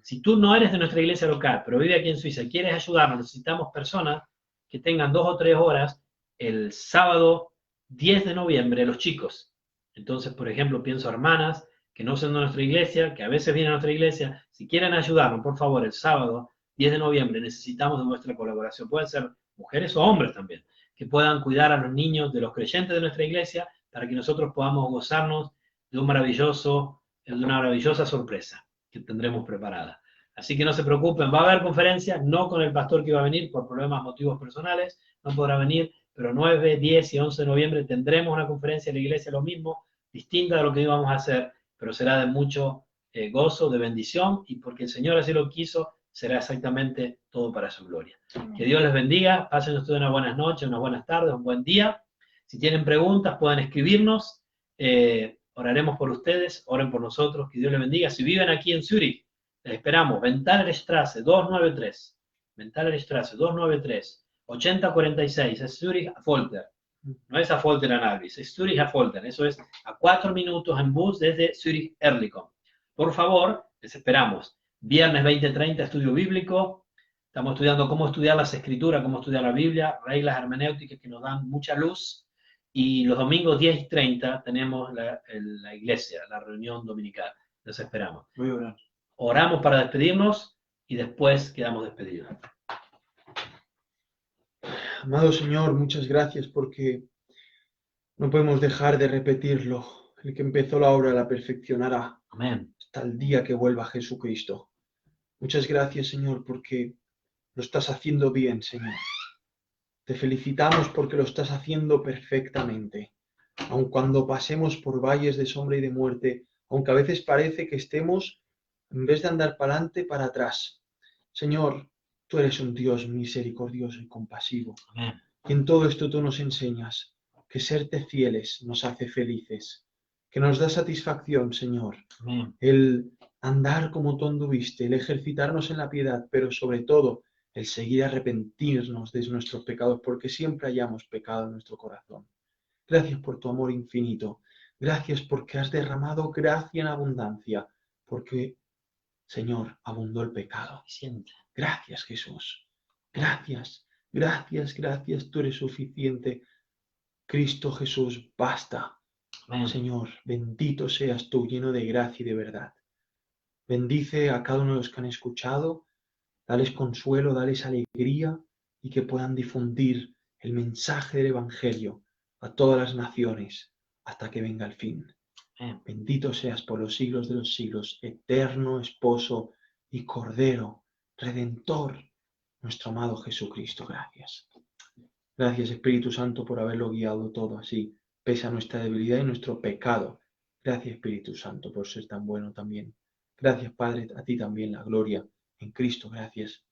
Si tú no eres de nuestra iglesia local, pero vive aquí en Suiza y quieres ayudarnos, necesitamos personas que tengan 2 o 3 horas el sábado 10 de noviembre, los chicos. Entonces, por ejemplo, pienso hermanas que no son de nuestra iglesia, que a veces vienen a nuestra iglesia. Si quieren ayudarnos, por favor, el sábado 10 de noviembre necesitamos de vuestra colaboración. Pueden ser mujeres o hombres también, que puedan cuidar a los niños de los creyentes de nuestra iglesia para que nosotros podamos gozarnos de una maravillosa sorpresa que tendremos preparada. Así que no se preocupen, va a haber conferencias, no con el pastor que va a venir por problemas, motivos personales, no podrá venir, pero 9, 10 y 11 de noviembre tendremos una conferencia en la iglesia, lo mismo, distinta de lo que íbamos a hacer, pero será de mucho gozo, de bendición, y porque el Señor así lo quiso, será exactamente todo para su gloria. Que Dios les bendiga, pasen ustedes unas buenas noches, unas buenas tardes, un buen día. Si tienen preguntas, pueden escribirnos, oraremos por ustedes, oren por nosotros, que Dios les bendiga. Si viven aquí en Zurich, les esperamos, Ventalerstraße 293, Ventalerstraße 293, 8046, es Zurich a Folter. No es a Folter a Nalvis, es Zurich a Folter. Eso es a 4 minutos en bus desde Zurich Erlikon. Por favor, les esperamos. Viernes 20:30, estudio bíblico. Estamos estudiando cómo estudiar las escrituras, cómo estudiar la Biblia, reglas hermenéuticas que nos dan mucha luz. Y los domingos 10:30 tenemos la iglesia, la reunión dominical. Los esperamos. Voy a orar. Oramos para despedirnos y después quedamos despedidos. Amado Señor, muchas gracias porque no podemos dejar de repetirlo. El que empezó la obra la perfeccionará. Amén. Hasta el día que vuelva Jesucristo. Muchas gracias, Señor, porque lo estás haciendo bien, Señor. Te felicitamos porque lo estás haciendo perfectamente. Aun cuando pasemos por valles de sombra y de muerte, aunque a veces parece que estemos, en vez de andar para adelante, para atrás. Señor, tú eres un Dios misericordioso y compasivo. Amén. Y en todo esto tú nos enseñas que serte fieles nos hace felices, que nos da satisfacción, Señor. Amén. El andar como tú anduviste, el ejercitarnos en la piedad, pero sobre todo el seguir arrepentirnos de nuestros pecados, porque siempre hayamos pecado en nuestro corazón. Gracias por tu amor infinito. Gracias porque has derramado gracia en abundancia, porque, Señor, abundó el pecado. Gracias, Jesús. Gracias, gracias, gracias. Tú eres suficiente. Cristo Jesús, basta. Amén. Señor, bendito seas tú, lleno de gracia y de verdad. Bendice a cada uno de los que han escuchado, dales consuelo, dales alegría y que puedan difundir el mensaje del Evangelio a todas las naciones hasta que venga el fin. Amén. Bendito seas por los siglos de los siglos, eterno esposo y cordero, redentor, nuestro amado Jesucristo. Gracias. Gracias, Espíritu Santo, por haberlo guiado todo así, pese a nuestra debilidad y nuestro pecado. Gracias, Espíritu Santo, por ser tan bueno también. Gracias, Padre, a ti también la gloria en Cristo. Gracias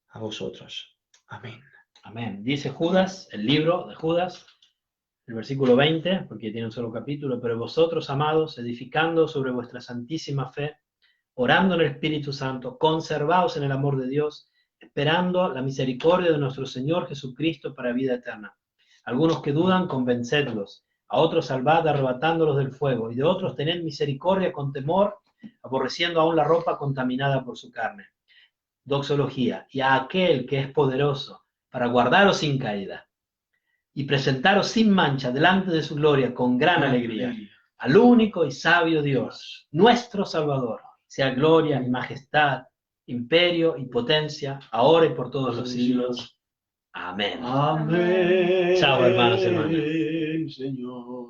a vosotros. Amén. Amén. Dice Judas, el libro de Judas, el versículo 20, porque tiene un solo capítulo, pero vosotros, amados, edificando sobre vuestra santísima fe, orando en el Espíritu Santo, conservaos en el amor de Dios, esperando la misericordia de nuestro Señor Jesucristo para vida eterna. Algunos que dudan, convencedlos. A otros salvad arrebatándolos del fuego, y de otros tened misericordia con temor, aborreciendo aún la ropa contaminada por su carne. Doxología. Y a aquel que es poderoso para guardaros sin caída y presentaros sin mancha delante de su gloria con gran alegría. Al único y sabio Dios, nuestro Salvador, sea gloria y majestad, imperio y potencia, ahora y por todos los siglos. Amén. Amén. Chao, hermanos y hermanas. Señor.